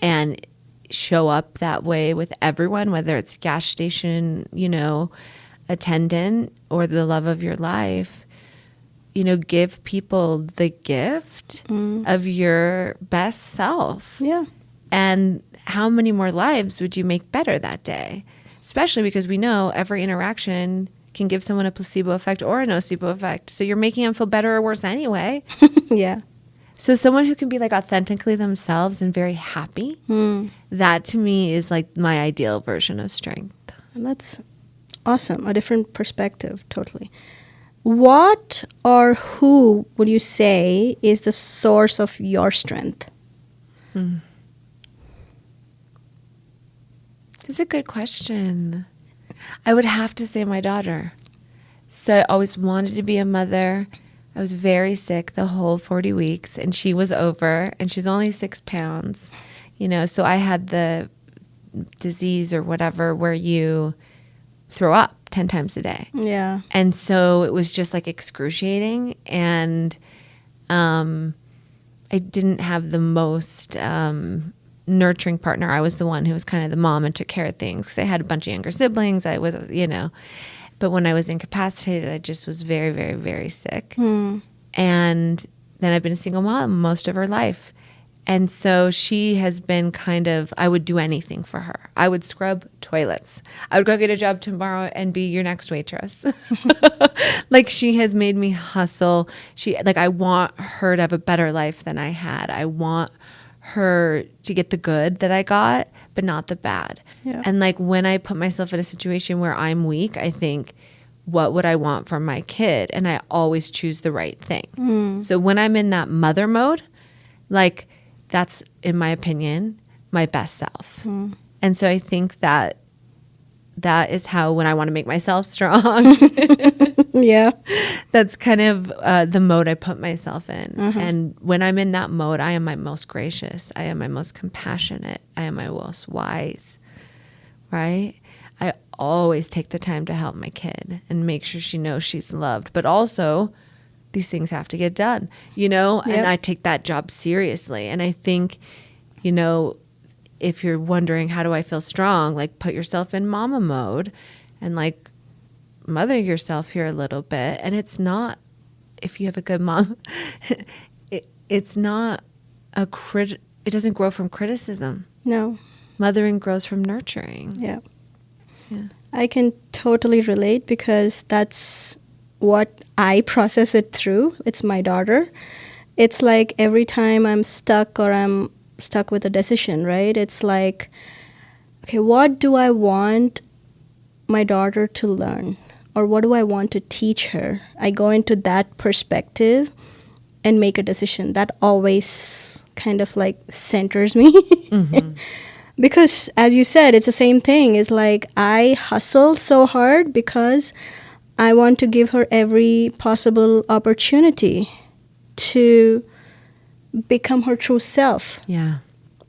Speaker 1: and show up that way with everyone, whether it's gas station, attendant or the love of your life, give people the gift of your best self.
Speaker 2: Yeah.
Speaker 1: And how many more lives would you make better that day? Especially because we know every interaction can give someone a placebo effect or a nocebo effect. So you're making them feel better or worse anyway.
Speaker 2: Yeah.
Speaker 1: So someone who can be like authentically themselves and very happy, that to me is like my ideal version of strength.
Speaker 2: And that's awesome. A different perspective, totally. What or who would you say is the source of your strength?
Speaker 1: That's a good question. I would have to say my daughter. So I always wanted to be a mother. I was very sick the whole 40 weeks, and she was over, and she's only 6 pounds. So I had the disease or whatever where you throw up 10 times a day.
Speaker 2: Yeah.
Speaker 1: And so it was just like excruciating. And I didn't have the most nurturing partner. I was the one who was kind of the mom and took care of things. 'Cause I had a bunch of younger siblings. I was, but when I was incapacitated, I just was very, very, very sick. And then I've been a single mom most of her life. And so she has been I would do anything for her. I would scrub toilets. I would go get a job tomorrow and be your next waitress. Like, she has made me hustle. I want her to have a better life than I had. I want her to get the good that I got, but not the bad.
Speaker 2: Yeah.
Speaker 1: And when I put myself in a situation where I'm weak, I think, what would I want from my kid? And I always choose the right thing. So when I'm in that mother mode, that's, in my opinion, my best self. And so I think that is how, when I want to make myself strong,
Speaker 2: Yeah.
Speaker 1: that's kind of the mode I put myself in. And when I'm in that mode, I am my most gracious. I am my most compassionate. I am my most wise, right? I always take the time to help my kid and make sure she knows she's loved. But also, these things have to get done,
Speaker 2: Yep.
Speaker 1: and I take that job seriously. And I think, if you're wondering, how do I feel strong? Put yourself in mama mode and mother yourself here a little bit. And it's not, if you have a good mom, it's not it doesn't grow from criticism.
Speaker 2: No.
Speaker 1: Mothering grows from nurturing.
Speaker 2: Yeah.
Speaker 1: Yeah.
Speaker 2: I can totally relate because that's what I process it through. It's my daughter. It's like every time I'm stuck or I'm stuck with a decision, right? It's like, okay, what do I want my daughter to learn? Or what do I want to teach her? I go into that perspective and make a decision. That always kind of centers me. Because, as you said, it's the same thing. It's I hustle so hard because I want to give her every possible opportunity to become her true self.
Speaker 1: Yeah.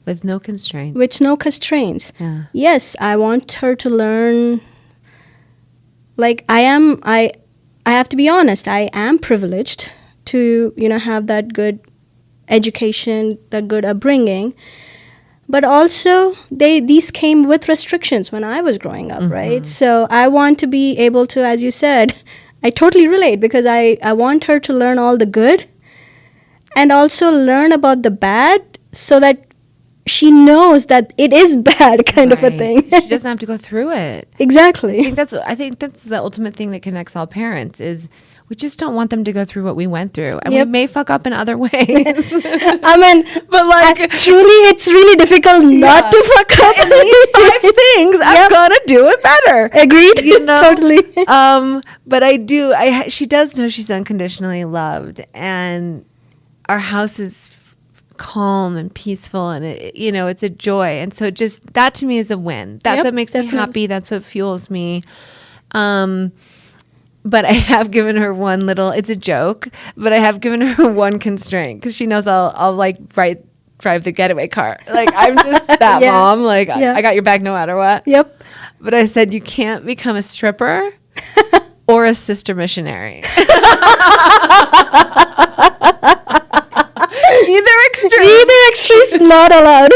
Speaker 1: With no constraint.
Speaker 2: With no constraints.
Speaker 1: Yeah.
Speaker 2: Yes, I want her to learn. I have to be honest. I am privileged to, have that good education, that good upbringing. But also, these came with restrictions when I was growing up, right? So I want to be able to, as you said, I totally relate because I want her to learn all the good and also learn about the bad so that she knows that it is bad kind of a thing.
Speaker 1: She doesn't have to go through it.
Speaker 2: Exactly.
Speaker 1: I think that's the ultimate thing that connects all parents is we just don't want them to go through what we went through. And
Speaker 2: Yep.
Speaker 1: we may fuck up in other ways.
Speaker 2: I mean,
Speaker 1: But
Speaker 2: truly, it's really difficult not to fuck up.
Speaker 1: in these 5 things, I'm gonna do it better.
Speaker 2: Agreed. Totally.
Speaker 1: But she does know she's unconditionally loved, and our house is calm and peaceful, and it's a joy. And so just that to me is a win. That's
Speaker 2: Yep,
Speaker 1: what makes
Speaker 2: definitely.
Speaker 1: me happy. That's what fuels me. But I have given her it's a joke, but I have given her one constraint because she knows I'll drive the getaway car. I'm just that
Speaker 2: Yeah.
Speaker 1: mom.
Speaker 2: Yeah.
Speaker 1: I got your back no matter what.
Speaker 2: Yep.
Speaker 1: But I said, you can't become a stripper or a sister missionary. Either extreme.
Speaker 2: Either extreme is not allowed.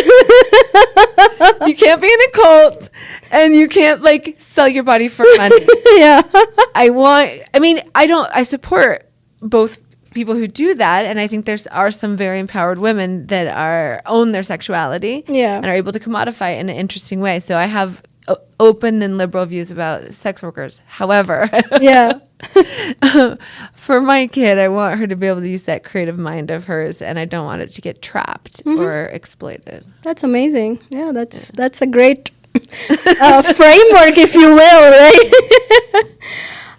Speaker 1: You can't be in a cult And you can't like sell your body for money.
Speaker 2: Yeah.
Speaker 1: I support both people who do that, and I think are some very empowered women that own their sexuality,
Speaker 2: Yeah.
Speaker 1: and are able to commodify it in an interesting way. So I have open and liberal views about sex workers. However,
Speaker 2: Yeah.
Speaker 1: for my kid, I want her to be able to use that creative mind of hers, and I don't want it to get trapped or exploited.
Speaker 2: That's amazing. Yeah, that's a great framework, if you will, right?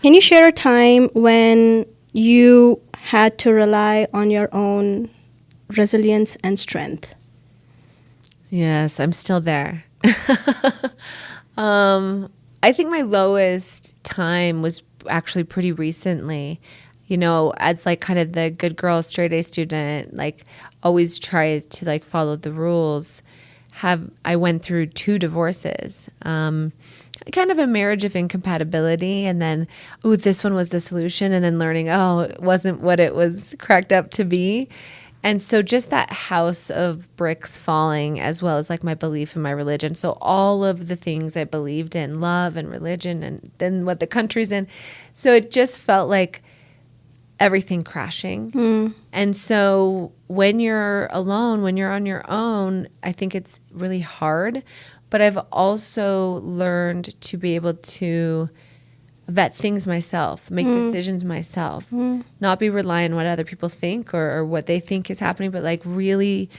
Speaker 2: Can you share a time when you had to rely on your own resilience and strength?
Speaker 1: Yes, I'm still there. I think my lowest time was actually pretty recently. You know, as like kind of the good girl, straight A student, like always tries to like follow the rules. I went through 2 divorces. Kind of a marriage of incompatibility, and then, this one was the solution, and then learning, it wasn't what it was cracked up to be. And so just that house of bricks falling, as well as like my belief in my religion. So all of the things I believed in, love and religion, and then what the country's in. So it just felt like everything crashing. And so when you're alone, when you're on your own, I think it's really hard. But I've also learned to be able to vet things myself, make decisions myself, not be reliant on what other people think or what they think is happening, but like really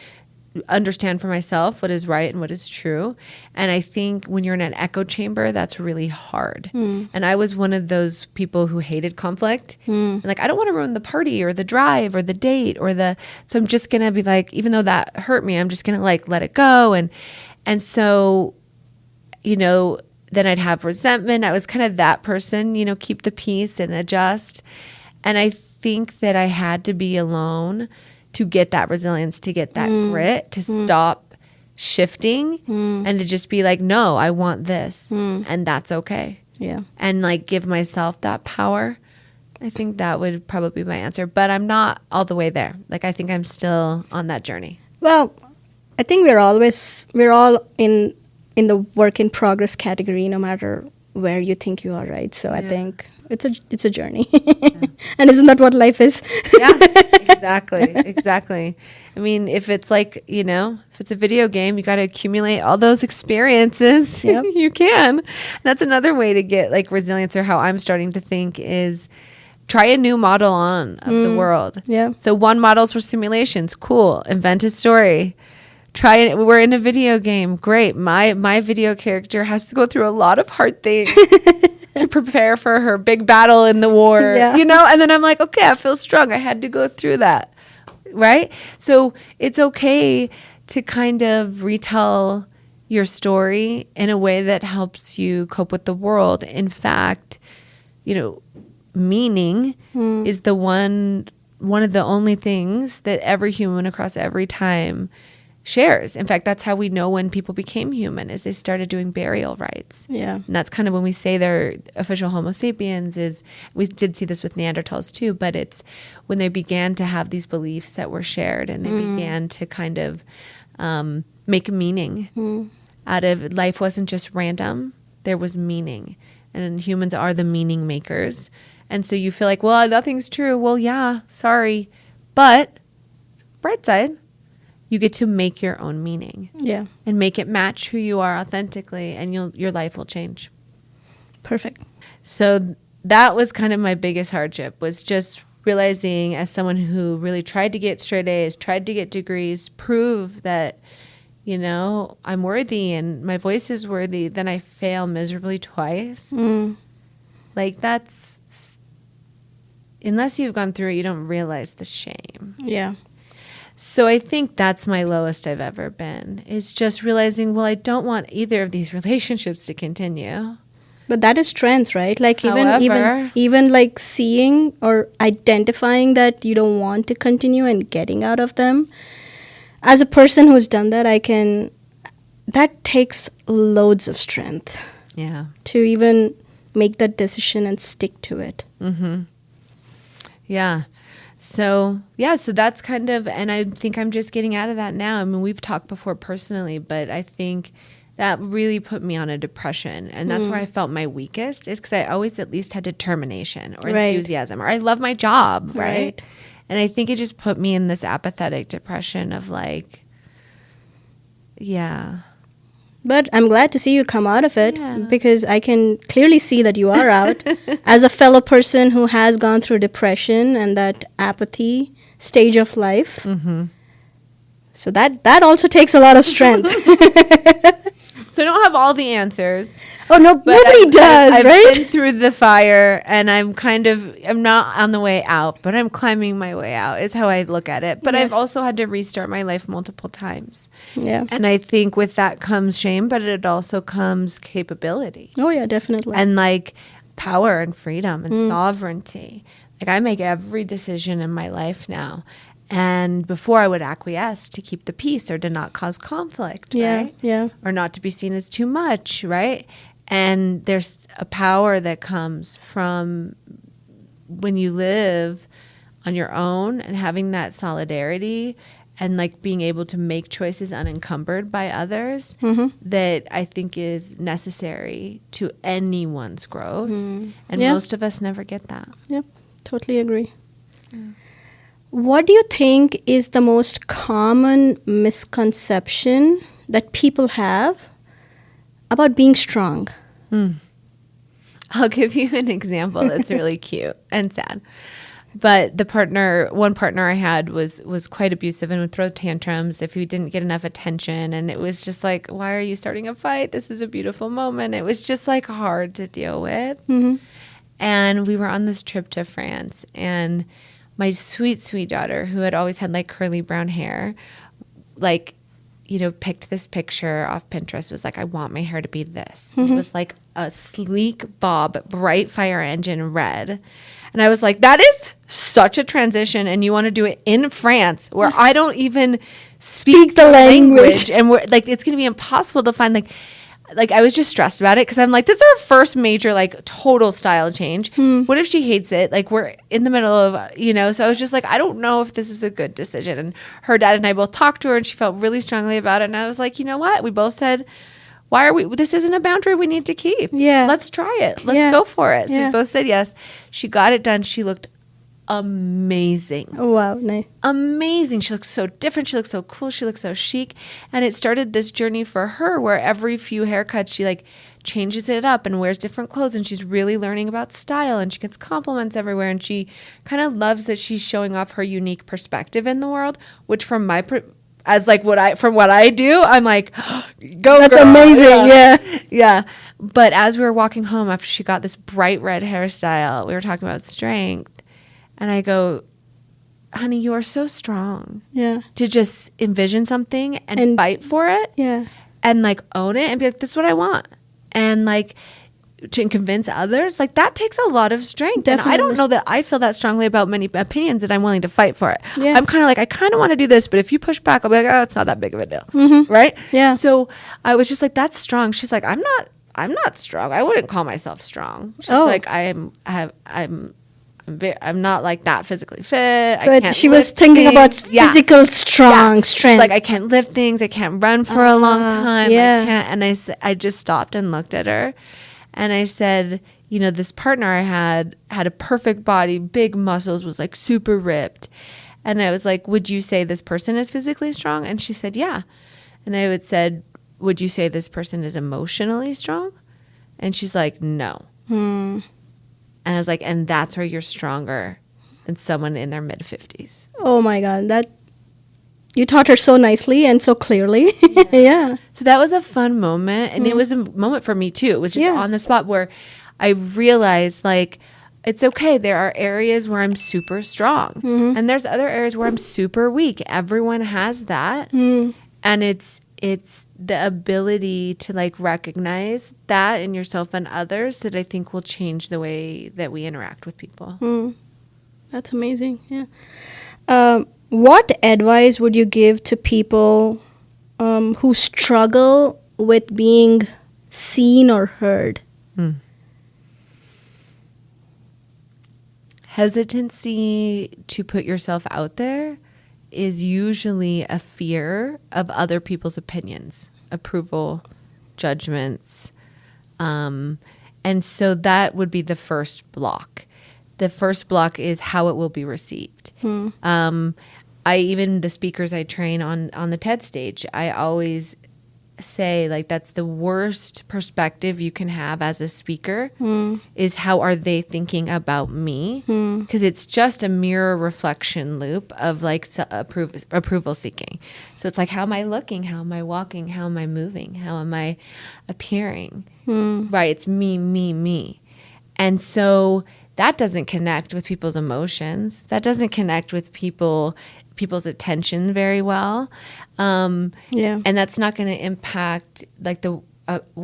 Speaker 1: understand for myself what is right and what is true. And I think when you're in an echo chamber, that's really hard. And I was one of those people who hated conflict. And like, I don't want to ruin the party or the drive or the date so I'm just going to be like, even though that hurt me, I'm just going to like let it go. And so, then I'd have resentment. I was kind of that person, keep the peace and adjust. And I think that I had to be alone to get that resilience, to get that grit, to stop shifting and to just be like, no, I want this. And that's okay.
Speaker 2: Yeah.
Speaker 1: And like give myself that power. I think that would probably be my answer. But I'm not all the way there. Like, I think I'm still on that journey.
Speaker 2: Well, I think we're all in the work in progress category, no matter where you think you are, right? So I think it's a journey. And isn't that what life is?
Speaker 1: Yeah, exactly. I mean, if it's like, if it's a video game, you got to accumulate all those experiences.
Speaker 2: Yep.
Speaker 1: You can. That's another way to get like resilience, or how I'm starting to think, is try a new model of the world.
Speaker 2: Yeah.
Speaker 1: So one model's for simulations. Cool. Invent a story. Try it. We're in a video game. Great. My video character has to go through a lot of hard things to prepare for her big battle in the war, and then I'm like, okay, I feel strong. I had to go through that. Right. So it's okay to kind of retell your story in a way that helps you cope with the world. In fact, meaning is the one of the only things that every human across every time shares. In fact, that's how we know when people became human, is they started doing burial rites.
Speaker 2: Yeah.
Speaker 1: And that's kind of when we say they're official Homo sapiens. Is we did see this with Neanderthals too, but it's when they began to have these beliefs that were shared, and they began to kind of make meaning out of life. Wasn't just random. There was meaning. And humans are the meaning makers. And so you feel like, well, nothing's true. Well, yeah, sorry. But bright side, you get to make your own meaning.
Speaker 2: Yeah.
Speaker 1: And make it match who you are authentically, and your life will change.
Speaker 2: Perfect.
Speaker 1: So that was kind of my biggest hardship, was just realizing, as someone who really tried to get straight A's, tried to get degrees, prove that, I'm worthy and my voice is worthy, then I fail miserably twice. Like, that's, unless you've gone through it, you don't realize the shame.
Speaker 2: Yeah.
Speaker 1: So I think that's my lowest I've ever been, is just realizing, well, I don't want either of these relationships to continue.
Speaker 2: But that is strength, right? Like
Speaker 1: However,
Speaker 2: even like seeing or identifying that you don't want to continue and getting out of them. As a person who's done that, that takes loads of strength.
Speaker 1: Yeah.
Speaker 2: To even make that decision and stick to it.
Speaker 1: Yeah. So that's kind of, and I think I'm just getting out of that now. I mean, we've talked before personally, but I think that really put me on a depression. And that's where I felt my weakest, is because I always at least had determination or
Speaker 2: Right.
Speaker 1: enthusiasm, or I love my job, right?
Speaker 2: Right.
Speaker 1: And I think it just put me in this apathetic depression of like, yeah.
Speaker 2: But I'm glad to see you come out of it
Speaker 1: Yeah.
Speaker 2: because I can clearly see that you are out. As a fellow person who has gone through depression and that apathy stage of life. So that also takes a lot of strength.
Speaker 1: So I don't have all the answers.
Speaker 2: Oh, no,
Speaker 1: But
Speaker 2: nobody does,
Speaker 1: I've
Speaker 2: right?
Speaker 1: been through the fire, and I'm not on the way out, but I'm climbing my way out, is how I look at it. But
Speaker 2: Yes.
Speaker 1: I've also had to restart my life multiple times.
Speaker 2: Yeah.
Speaker 1: And I think with that comes shame, but it also comes capability
Speaker 2: Oh, yeah, definitely.
Speaker 1: and like power and freedom and sovereignty. Like I make every decision in my life now. And before I would acquiesce to keep the peace or to not cause conflict,
Speaker 2: Yeah,
Speaker 1: right?
Speaker 2: yeah.
Speaker 1: Or not to be seen as too much, right? And there's a power that comes from when you live on your own and having that solidarity and like being able to make choices unencumbered by others that I think is necessary to anyone's growth. And
Speaker 2: Yeah.
Speaker 1: most of us never get that.
Speaker 2: Yep, totally agree. What do you think is the most common misconception that people have about being strong?
Speaker 1: I'll give you an example that's really cute and sad. But one partner I had was quite abusive and would throw tantrums if he didn't get enough attention. And it was just like, why are you starting a fight? This is a beautiful moment. It was just like hard to deal with. And we were on this trip to France, and my sweet, sweet daughter, who had always had like curly brown hair, like, you know, picked this picture off Pinterest, was like, I want my hair to be this. It was like a sleek bob, bright fire engine red. And I was like, that is such a transition. And you want to do it in France where I don't even speak
Speaker 2: the language.
Speaker 1: And we're like, it's going to be impossible to find like I was just stressed about it because I'm like, this is our first major like total style change. What if she hates it? Like we're in the middle of, you know, so I was just like, I don't know if this is a good decision. And her dad and I both talked to her and she felt really strongly about it. And I was like, you know what? We both said, this isn't a boundary we need to keep.
Speaker 2: Yeah.
Speaker 1: Let's try it. Let's
Speaker 2: Yeah.
Speaker 1: go for it. So
Speaker 2: Yeah.
Speaker 1: we both said yes. She got it done. She looked amazing.
Speaker 2: Oh, wow, nice.
Speaker 1: Amazing. She looked so different. She looked so cool. She looked so chic. And it started this journey for her where every few haircuts she like changes it up and wears different clothes, and she's really learning about style, and she gets compliments everywhere, and she kind of loves that she's showing off her unique perspective in the world, which from my from what I do, I'm like, go
Speaker 2: That's
Speaker 1: girl.
Speaker 2: amazing, yeah.
Speaker 1: Yeah. But as we were walking home after she got this bright red hairstyle, we were talking about strength. And I go, honey, you are so strong
Speaker 2: Yeah,
Speaker 1: to just envision something and
Speaker 2: And-
Speaker 1: fight for it
Speaker 2: yeah.
Speaker 1: and like own it and be like, this is what I want. And like to convince others, like that takes a lot of strength. And I
Speaker 2: Definitely.
Speaker 1: don't know that I feel that strongly about many opinions that I'm willing to fight for it.
Speaker 2: Yeah.
Speaker 1: I'm kind of like, I kind of want to do this, but if you push back, I'll be like, oh, it's not that big of a deal. Right?
Speaker 2: Yeah.
Speaker 1: So I was just like, that's strong. She's like, I'm not strong. I wouldn't call myself strong. She's
Speaker 2: Oh.
Speaker 1: like, I'm not like that physically fit.
Speaker 2: So
Speaker 1: I can't
Speaker 2: she was
Speaker 1: lift
Speaker 2: thinking about
Speaker 1: things. Yeah.
Speaker 2: physical strong
Speaker 1: Yeah.
Speaker 2: strength.
Speaker 1: Like I can't lift things. I can't run for a long time.
Speaker 2: yeah.
Speaker 1: I can't. And I just stopped and looked at her, and I said, you know, this partner I had a perfect body, big muscles, was like super ripped, and I was like, would you say this person is physically strong? And she said, yeah. And I said, would you say this person is emotionally strong? And she's like, no. And I was like, and that's where you're stronger than someone in their mid 50s.
Speaker 2: Oh my God, that you taught her so nicely and so clearly. Yeah.
Speaker 1: So that was a fun moment. And it was a moment for me too. It was just
Speaker 2: Yeah.
Speaker 1: on the spot where I realized like, it's okay. There are areas where I'm super strong. And there's other areas where I'm super weak. Everyone has that. And it's the ability to like recognize that in yourself and others that I think will change the way that we interact with people.
Speaker 2: That's amazing. Yeah. What advice would you give to people who struggle with being seen or heard?
Speaker 1: Hesitancy to put yourself out there is usually a fear of other people's opinions, approval, judgments. And so that would be the first block. The first block is how it will be received. Even the speakers I train on the TED stage, I always say, like, that's the worst perspective you can have as a speaker is how are they thinking about me? Because it's just a mirror reflection loop of like approval seeking. So it's like, how am I looking? How am I walking? How am I moving? How am I appearing? Right? It's me, me, me. And so that doesn't connect with people's emotions. That doesn't connect with people's attention very well. And that's not going to impact like the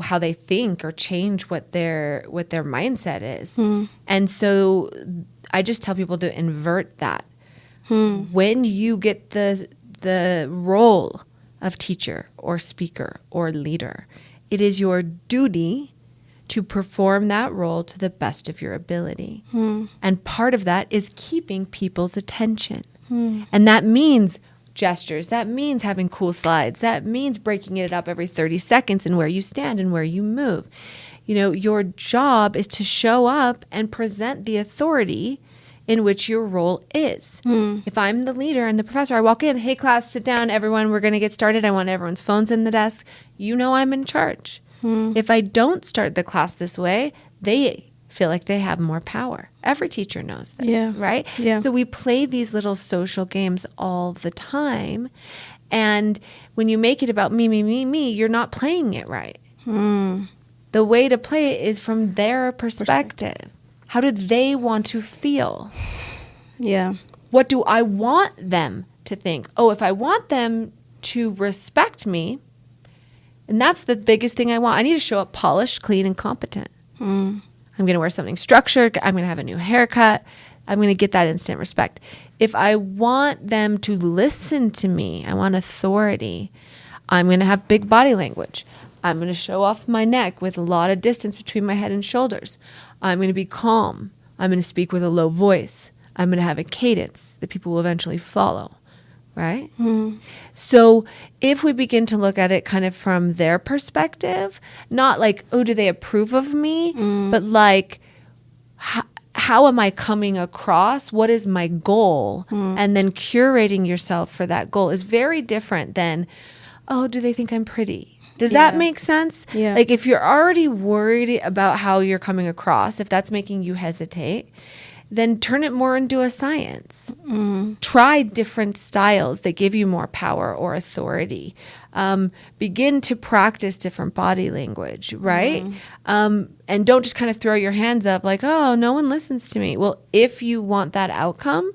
Speaker 1: how they think or change what their mindset is. And so I just tell people to invert that. When you get the role of teacher or speaker or leader, it is your duty to perform that role to the best of your ability. And part of that is keeping people's attention. And that means gestures. That means having cool slides. That means breaking it up every 30 seconds and where you stand and where you move. You know, your job is to show up and present the authority in which your role is. If I'm the leader and the professor, I walk in, hey class, sit down, everyone, we're going to get started. I want everyone's phones in the desk. You know I'm in charge. If I don't start the class this way, they feel like they have more power. Every teacher knows this, right? So we play these little social games all the time. And when you make it about me, me, me, me, you're not playing it right. The way to play it is from their perspective. How do they want to feel? What do I want them to think? Oh, if I want them to respect me, and that's the biggest thing I want. I need to show up polished, clean, and competent. I'm going to wear something structured. I'm going to have a new haircut. I'm going to get that instant respect. If I want them to listen to me, I want authority, I'm going to have big body language. I'm going to show off my neck with a lot of distance between my head and shoulders. I'm going to be calm. I'm going to speak with a low voice. I'm going to have a cadence that people will eventually follow. Right? So if we begin to look at it kind of from their perspective, not like, oh, do they approve of me? But like, how am I coming across? What is my goal? And then curating yourself for that goal is very different than, oh, do they think I'm pretty? Does that make sense? Like if you're already worried about how you're coming across, if that's making you hesitate, then turn it more into a science. Try different styles that give you more power or authority. Begin to practice different body language, right? And don't just kind of throw your hands up like, oh, no one listens to me. Well, if you want that outcome,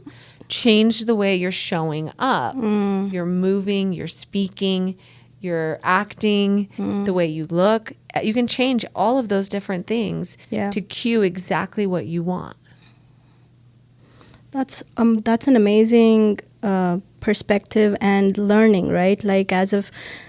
Speaker 1: change the way you're showing up. You're moving, you're speaking, you're acting, the way you look. You can change all of those different things to cue exactly what you want.
Speaker 2: That's an amazing perspective and learning, right? Like as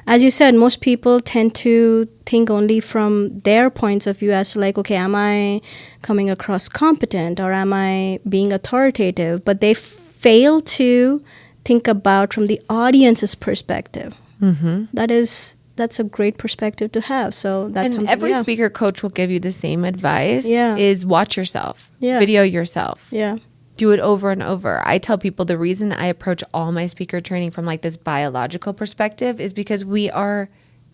Speaker 2: you said, most people tend to think only from their points of view as to like, okay, am I coming across competent or am I being authoritative? But they fail to think about from the audience's perspective. That's a great perspective to have. So that's
Speaker 1: and every speaker coach will give you the same advice. Is watch yourself, video yourself. Do it over and over. I tell people the reason I approach all my speaker training from like this biological perspective is because we are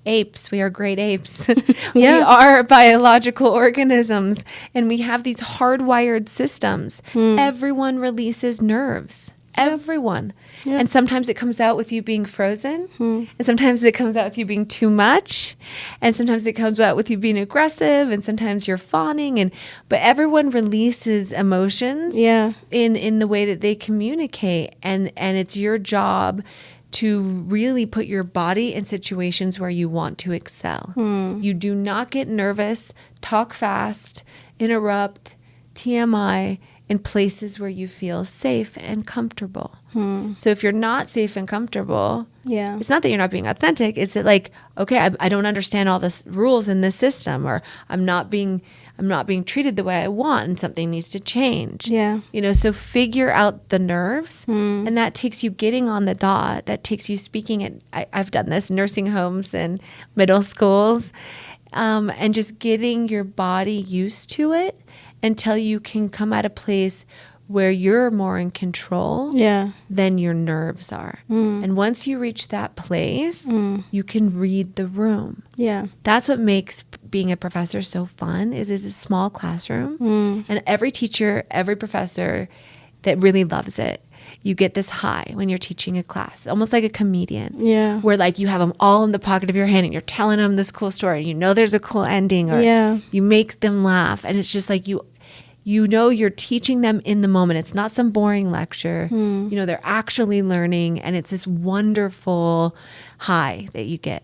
Speaker 1: apes. We are great apes. We are biological organisms and we have these hardwired systems. Everyone releases nerves. Everyone. And sometimes it comes out with you being frozen. And sometimes it comes out with you being too much. And sometimes it comes out with you being aggressive. And sometimes you're fawning. But everyone releases emotions in the way that they communicate. And it's your job to really put your body in situations where you want to excel. You do not get nervous, talk fast, interrupt, TMI, in places where you feel safe and comfortable. So if you're not safe and comfortable, it's not that you're not being authentic. It's that like, okay, I don't understand all the rules in this system, or I'm not being treated the way I want, and something needs to change. You know, so figure out the nerves, and that takes you getting on the dot. That takes you speaking at. I've done this nursing homes and middle schools, and just getting your body used to it until you can come at a place where you're more in control than your nerves are. And once you reach that place, you can read the room.
Speaker 2: Yeah.
Speaker 1: That's what makes being a professor so fun is it's a small classroom. And every teacher, every professor that really loves it, you get this high when you're teaching a class, almost like a comedian.
Speaker 2: Yeah.
Speaker 1: Where like you have them all in the pocket of your hand and you're telling them this cool story. You know there's a cool ending or you make them laugh. And it's just like you know you're teaching them in the moment. It's not some boring lecture. You know, they're actually learning, and it's this wonderful high that you get.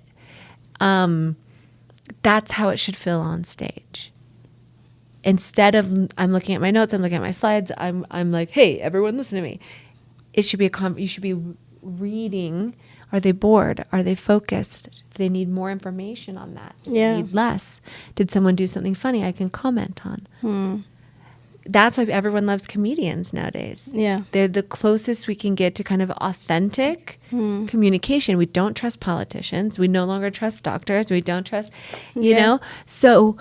Speaker 1: That's how it should feel on stage. Instead of I'm looking at my notes, I'm looking at my slides, I'm like, hey, everyone listen to me. It should be you should be reading. Are they bored? Are they focused? Do they need more information on that? Do they need less? Did someone do something funny I can comment on? That's why everyone loves comedians nowadays. Yeah. They're the closest we can get to kind of authentic communication. We don't trust politicians. We no longer trust doctors. We don't trust, you know? So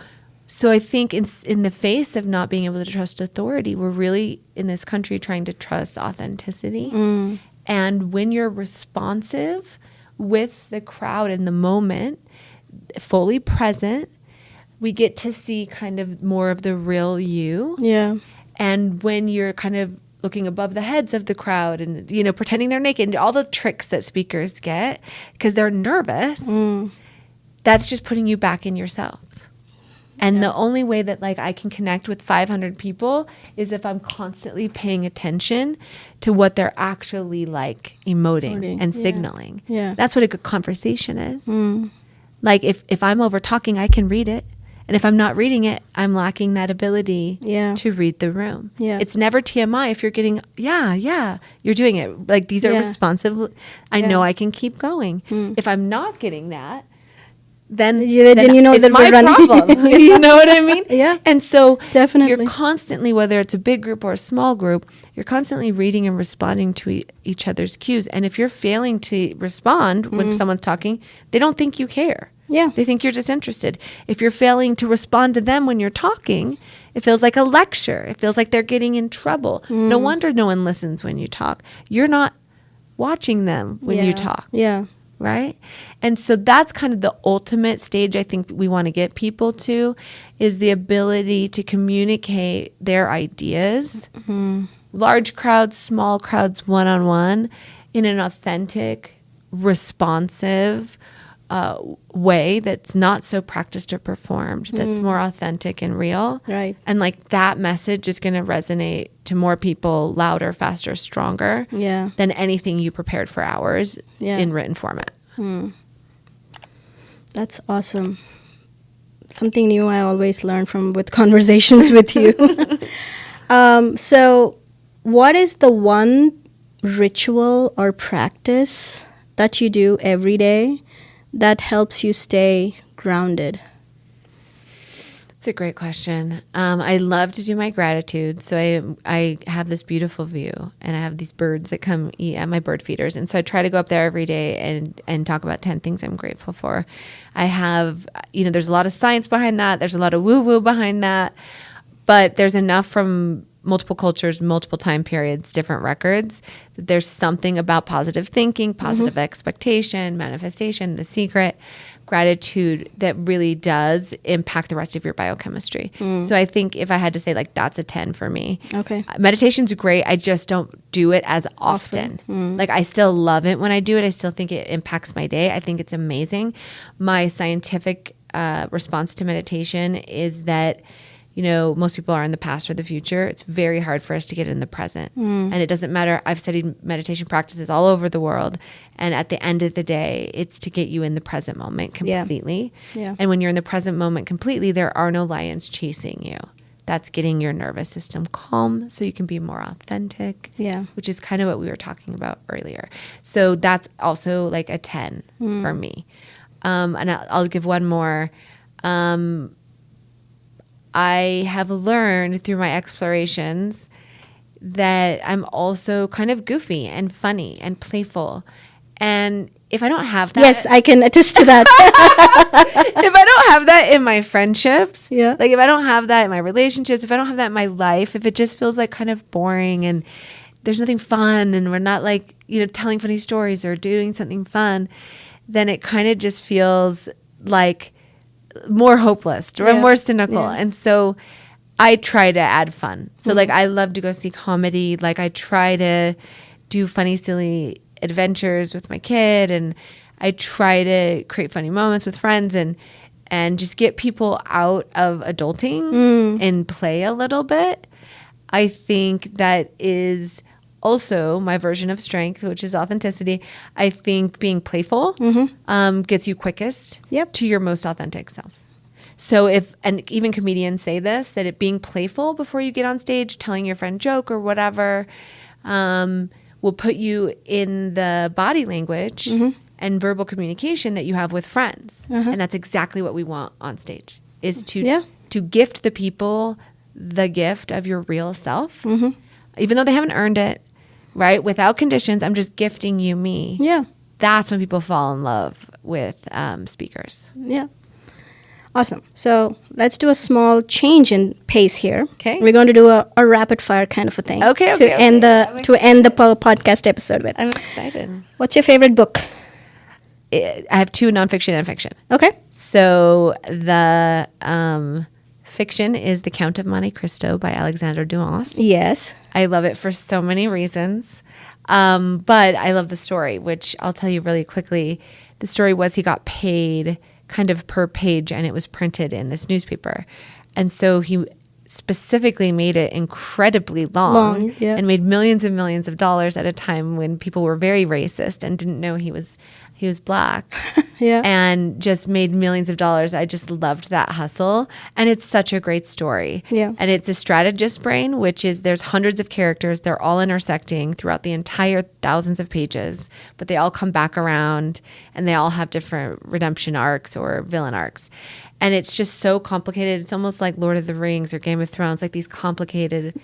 Speaker 1: I think in the face of not being able to trust authority, we're really in this country trying to trust authenticity. And when you're responsive with the crowd in the moment, fully present, we get to see kind of more of the real you. Yeah. And when you're kind of looking above the heads of the crowd and, you know, pretending they're naked and all the tricks that speakers get because they're nervous, that's just putting you back in yourself. And the only way that like I can connect with 500 people is if I'm constantly paying attention to what they're actually like emoting and signaling. Yeah. That's what a good conversation is. Like if I'm over talking, I can read it. And if I'm not reading it, I'm lacking that ability to read the room. Yeah. It's never TMI if you're getting, you're doing it. Like these are responsive. I know I can keep going. If I'm not getting that, then you know it's my problem. You know what I mean? Yeah. And so you're constantly, whether it's a big group or a small group, you're constantly reading and responding to each other's cues. And if you're failing to respond when someone's talking, they don't think you care. Yeah. They think you're disinterested. If you're failing to respond to them when you're talking, it feels like a lecture. It feels like they're getting in trouble. No wonder no one listens when you talk. You're not watching them when you talk. Yeah. Right? And so that's kind of the ultimate stage I think we want to get people to is the ability to communicate their ideas, large crowds, small crowds, one-on-one, in an authentic, responsive way that's not so practiced or performed, that's more authentic and real. Right. And like that message is going to resonate to more people louder, faster, stronger than anything you prepared for hours in written format.
Speaker 2: That's awesome. Something new I always learn with conversations with you. So what is the one ritual or practice that you do every day that helps you stay grounded?
Speaker 1: It's a great question. I love to do my gratitude. So I have this beautiful view and I have these birds that come eat at my bird feeders. And so I try to go up there every day and talk about 10 things I'm grateful for. I have, there's a lot of science behind that. There's a lot of woo-woo behind that. But there's enough from multiple cultures, multiple time periods, different records. There's something about positive thinking, positive expectation, manifestation, the secret, gratitude that really does impact the rest of your biochemistry. So I think if I had to say like that's a 10 for me. Okay. Meditation's great. I just don't do it as often. Like I still love it when I do it. I still think it impacts my day. I think it's amazing. My scientific response to meditation is that most people are in the past or the future. It's very hard for us to get in the present. And it doesn't matter. I've studied meditation practices all over the world. And at the end of the day, it's to get you in the present moment completely. Yeah. And when you're in the present moment completely, there are no lions chasing you. That's getting your nervous system calm so you can be more authentic, which is kind of what we were talking about earlier. So that's also like a 10 for me. And I'll give one more. I have learned through my explorations that I'm also kind of goofy and funny and playful. And if I don't have that,
Speaker 2: Yes, I can attest to that.
Speaker 1: if I don't have that in my friendships,
Speaker 2: Yeah.
Speaker 1: like if I don't have that in my relationships, if I don't have that in my life, if it just feels like kind of boring and there's nothing fun and we're not like, telling funny stories or doing something fun, then it kind of just feels like more hopeless or
Speaker 2: Yeah.
Speaker 1: more cynical.
Speaker 2: Yeah.
Speaker 1: And so I try to add fun. So like I love to go see comedy. Like I try to do funny, silly adventures with my kid, and I try to create funny moments with friends and just get people out of adulting and play a little bit. I think that is also my version of strength, which is authenticity. I think being playful gets you quickest
Speaker 2: Yep.
Speaker 1: to your most authentic self. So and even comedians say this, that being playful before you get on stage, telling your friend joke or whatever, will put you in the body language and verbal communication that you have with friends. And that's exactly what we want on stage, is to gift the people the gift of your real self, even though they haven't earned it, right? Without conditions, I'm just gifting you me.
Speaker 2: Yeah.
Speaker 1: That's when people fall in love with speakers.
Speaker 2: Yeah. Awesome. So let's do a small change in pace here.
Speaker 1: Okay.
Speaker 2: We're going to do a rapid fire kind of a thing.
Speaker 1: Okay.
Speaker 2: To end the podcast episode with.
Speaker 1: I'm excited.
Speaker 2: What's your favorite book?
Speaker 1: I have 2, nonfiction and fiction.
Speaker 2: Okay.
Speaker 1: So the fiction is The Count of Monte Cristo by Alexander Dumas.
Speaker 2: Yes.
Speaker 1: I love it for so many reasons. But I love the story, which I'll tell you really quickly. The story was he got paid kind of per page, and it was printed in this newspaper. And so he specifically made it incredibly long
Speaker 2: yeah.
Speaker 1: and made millions and millions of dollars at a time when people were very racist and didn't know he was black.
Speaker 2: Yeah.
Speaker 1: And just made millions of dollars. I just loved that hustle. And it's such a great story.
Speaker 2: Yeah.
Speaker 1: And it's a strategist brain, which is there's hundreds of characters. They're all intersecting throughout the entire thousands of pages, but they all come back around and they all have different redemption arcs or villain arcs. And it's just so complicated. It's almost like Lord of the Rings or Game of Thrones, like these complicated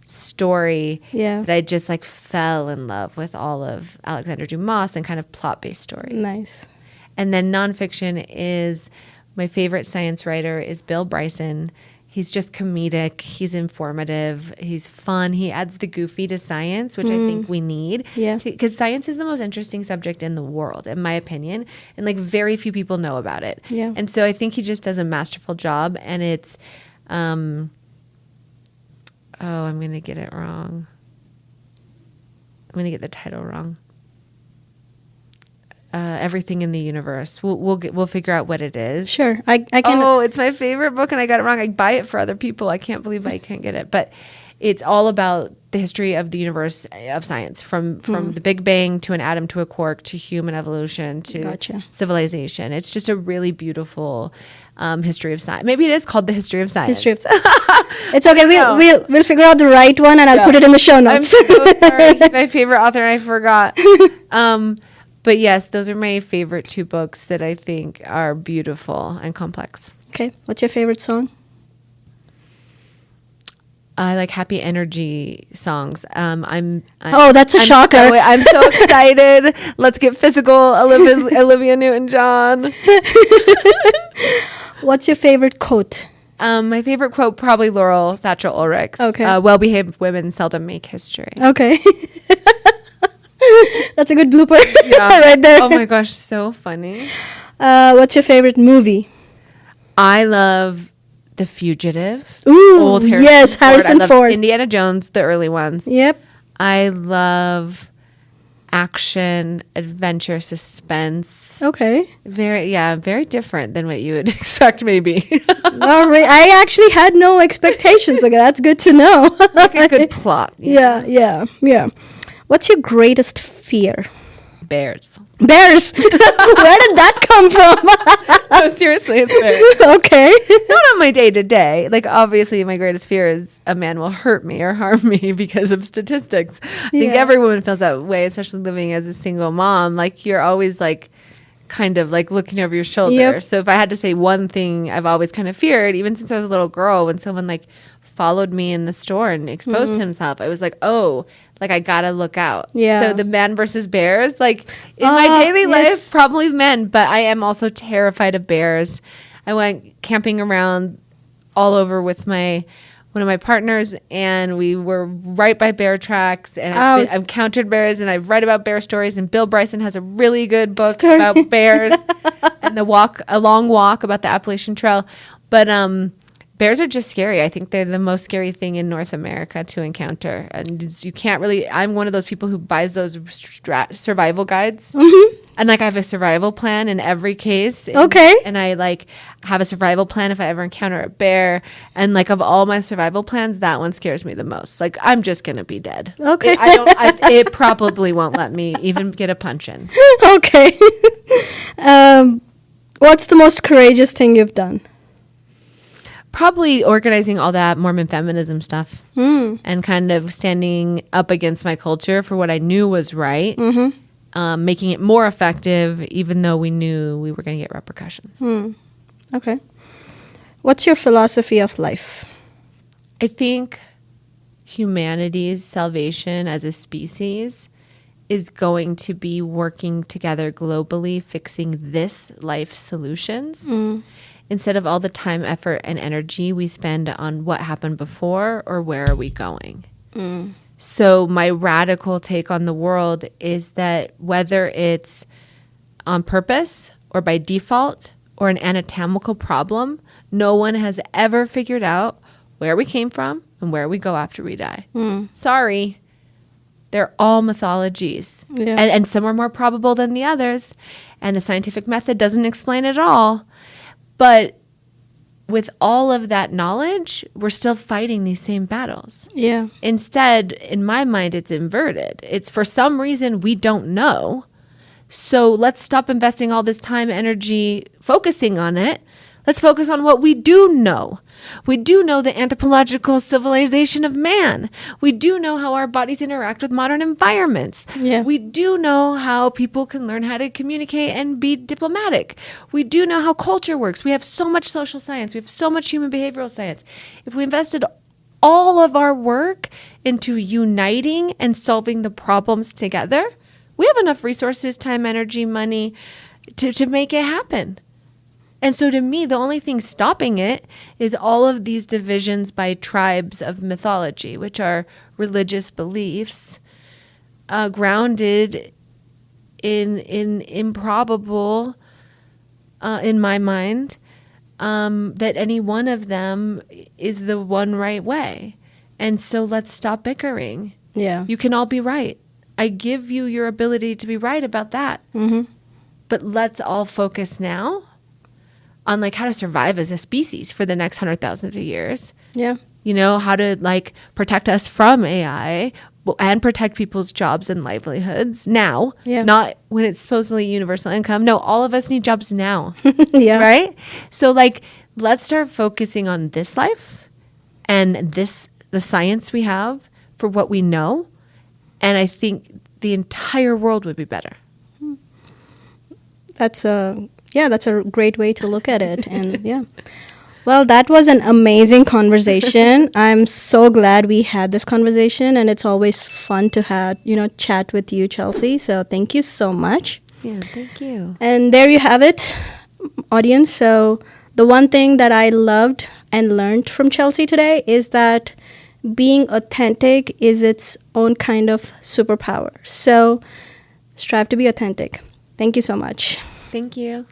Speaker 1: story that I just like fell in love with all of Alexander Dumas and kind of plot-based stories.
Speaker 2: Nice.
Speaker 1: And then nonfiction is my favorite science writer is Bill Bryson. He's just comedic. He's informative. He's fun. He adds the goofy to science, which I think we need.
Speaker 2: Yeah.
Speaker 1: Because science is the most interesting subject in the world, in my opinion. And like very few people know about it.
Speaker 2: Yeah.
Speaker 1: And so I think he just does a masterful job. And it's, I'm going to get it wrong. I'm going to get the title wrong. Everything in the Universe. We'll figure out what it is.
Speaker 2: Sure. I can.
Speaker 1: Oh, it's my favorite book, and I got it wrong. I buy it for other people. I can't believe I can't get it, but it's all about the history of the universe of science, from the Big Bang to an atom to a quark to human evolution to civilization. It's just a really beautiful history of science. Maybe it is called the history of science.
Speaker 2: History of It's okay. We'll figure out the right one, and I'll put it in the show notes.
Speaker 1: I'm so sorry. He's my favorite author, and I forgot. But yes, those are my favorite 2 books that I think are beautiful and complex.
Speaker 2: Okay. What's your favorite song?
Speaker 1: I like happy energy songs.
Speaker 2: That's a shocker.
Speaker 1: I'm so excited. Let's get physical. Olivia Newton-John.
Speaker 2: What's your favorite quote?
Speaker 1: My favorite quote, probably Laurel Thatcher Ulrich's.
Speaker 2: Okay.
Speaker 1: Well-behaved women seldom make history.
Speaker 2: Okay. That's a good blooper right there.
Speaker 1: Oh my gosh, so funny.
Speaker 2: What's your favorite movie?
Speaker 1: I love The Fugitive.
Speaker 2: Ooh,
Speaker 1: Old
Speaker 2: Harrison
Speaker 1: I love
Speaker 2: Ford.
Speaker 1: Indiana Jones, the early ones.
Speaker 2: Yep.
Speaker 1: I love action, adventure, suspense.
Speaker 2: Okay.
Speaker 1: Very different than what you would expect, maybe.
Speaker 2: All right. I actually had no expectations. Okay, that's good to know.
Speaker 1: Like a good plot.
Speaker 2: Yeah. What's your greatest fear?
Speaker 1: Bears.
Speaker 2: Bears. Where did that come from?
Speaker 1: No, seriously, it's bears.
Speaker 2: Okay.
Speaker 1: Not on my day to day. Like, obviously, my greatest fear is a man will hurt me or harm me because of statistics. I think every woman feels that way, especially living as a single mom. Like, you're always like kind of like looking over your shoulder.
Speaker 2: Yep.
Speaker 1: So if I had to say one thing I've always kind of feared, even since I was a little girl, when someone like followed me in the store and exposed himself. I was like, oh, like I gotta look out.
Speaker 2: Yeah.
Speaker 1: So the man versus bears, like in my daily life, probably men, but I am also terrified of bears. I went camping around all over with one of my partners, and we were right by bear tracks, and I've encountered bears, and I've read about bear stories, and Bill Bryson has a really good book about bears and a long walk about the Appalachian Trail. But bears are just scary. I think they're the most scary thing in North America to encounter. And you can't really, I'm one of those people who buys those survival guides. And like I have a survival plan in every case. And I like have a survival plan if I ever encounter a bear. And like of all my survival plans, that one scares me the most. Like I'm just going to be dead.
Speaker 2: Okay.
Speaker 1: It probably won't let me even get a punch in.
Speaker 2: Okay. What's the most courageous thing you've done?
Speaker 1: Probably organizing all that Mormon feminism stuff and kind of standing up against my culture for what I knew was right, making it more effective, even though we knew we were going to get repercussions.
Speaker 2: Okay. What's your philosophy of life?
Speaker 1: I think humanity's salvation as a species is going to be working together globally, fixing this life solutions. Instead of all the time, effort, and energy we spend on what happened before or where are we going. So my radical take on the world is that whether it's on purpose or by default or an anatomical problem, no one has ever figured out where we came from and where we go after we die. Sorry. They're all mythologies.
Speaker 2: Yeah.
Speaker 1: And some are more probable than the others. And the scientific method doesn't explain it all. But with all of that knowledge, we're still fighting these same battles.
Speaker 2: Yeah.
Speaker 1: Instead, in my mind, it's inverted. It's for some reason we don't know. So let's stop investing all this time, energy, focusing on it. Let's focus on what we do know. We do know the anthropological civilization of man. We do know how our bodies interact with modern environments.
Speaker 2: Yeah.
Speaker 1: We do know how people can learn how to communicate and be diplomatic. We do know how culture works. We have so much social science. We have so much human behavioral science. If we invested all of our work into uniting and solving the problems together, we have enough resources, time, energy, money to make it happen. And so to me, the only thing stopping it is all of these divisions by tribes of mythology, which are religious beliefs grounded in improbable, in my mind, that any one of them is the one right way. And so let's stop bickering.
Speaker 2: Yeah.
Speaker 1: You can all be right. I give you your ability to be right about that. But let's all focus now on like how to survive as a species for the next 100,000 years.
Speaker 2: Yeah.
Speaker 1: You know, how to like protect us from AI and protect people's jobs and livelihoods now, not when it's supposedly universal income. No, all of us need jobs now.
Speaker 2: Yeah.
Speaker 1: Right? So like, let's start focusing on this life and the science we have for what we know. And I think the entire world would be better.
Speaker 2: That's a great way to look at it. And yeah. Well, that was an amazing conversation. I'm so glad we had this conversation, and it's always fun to have, chat with you, Chelsea. So thank you so much.
Speaker 1: Yeah, thank you.
Speaker 2: And there you have it, audience. So the one thing that I loved and learned from Chelsea today is that being authentic is its own kind of superpower. So strive to be authentic. Thank you so much.
Speaker 1: Thank you.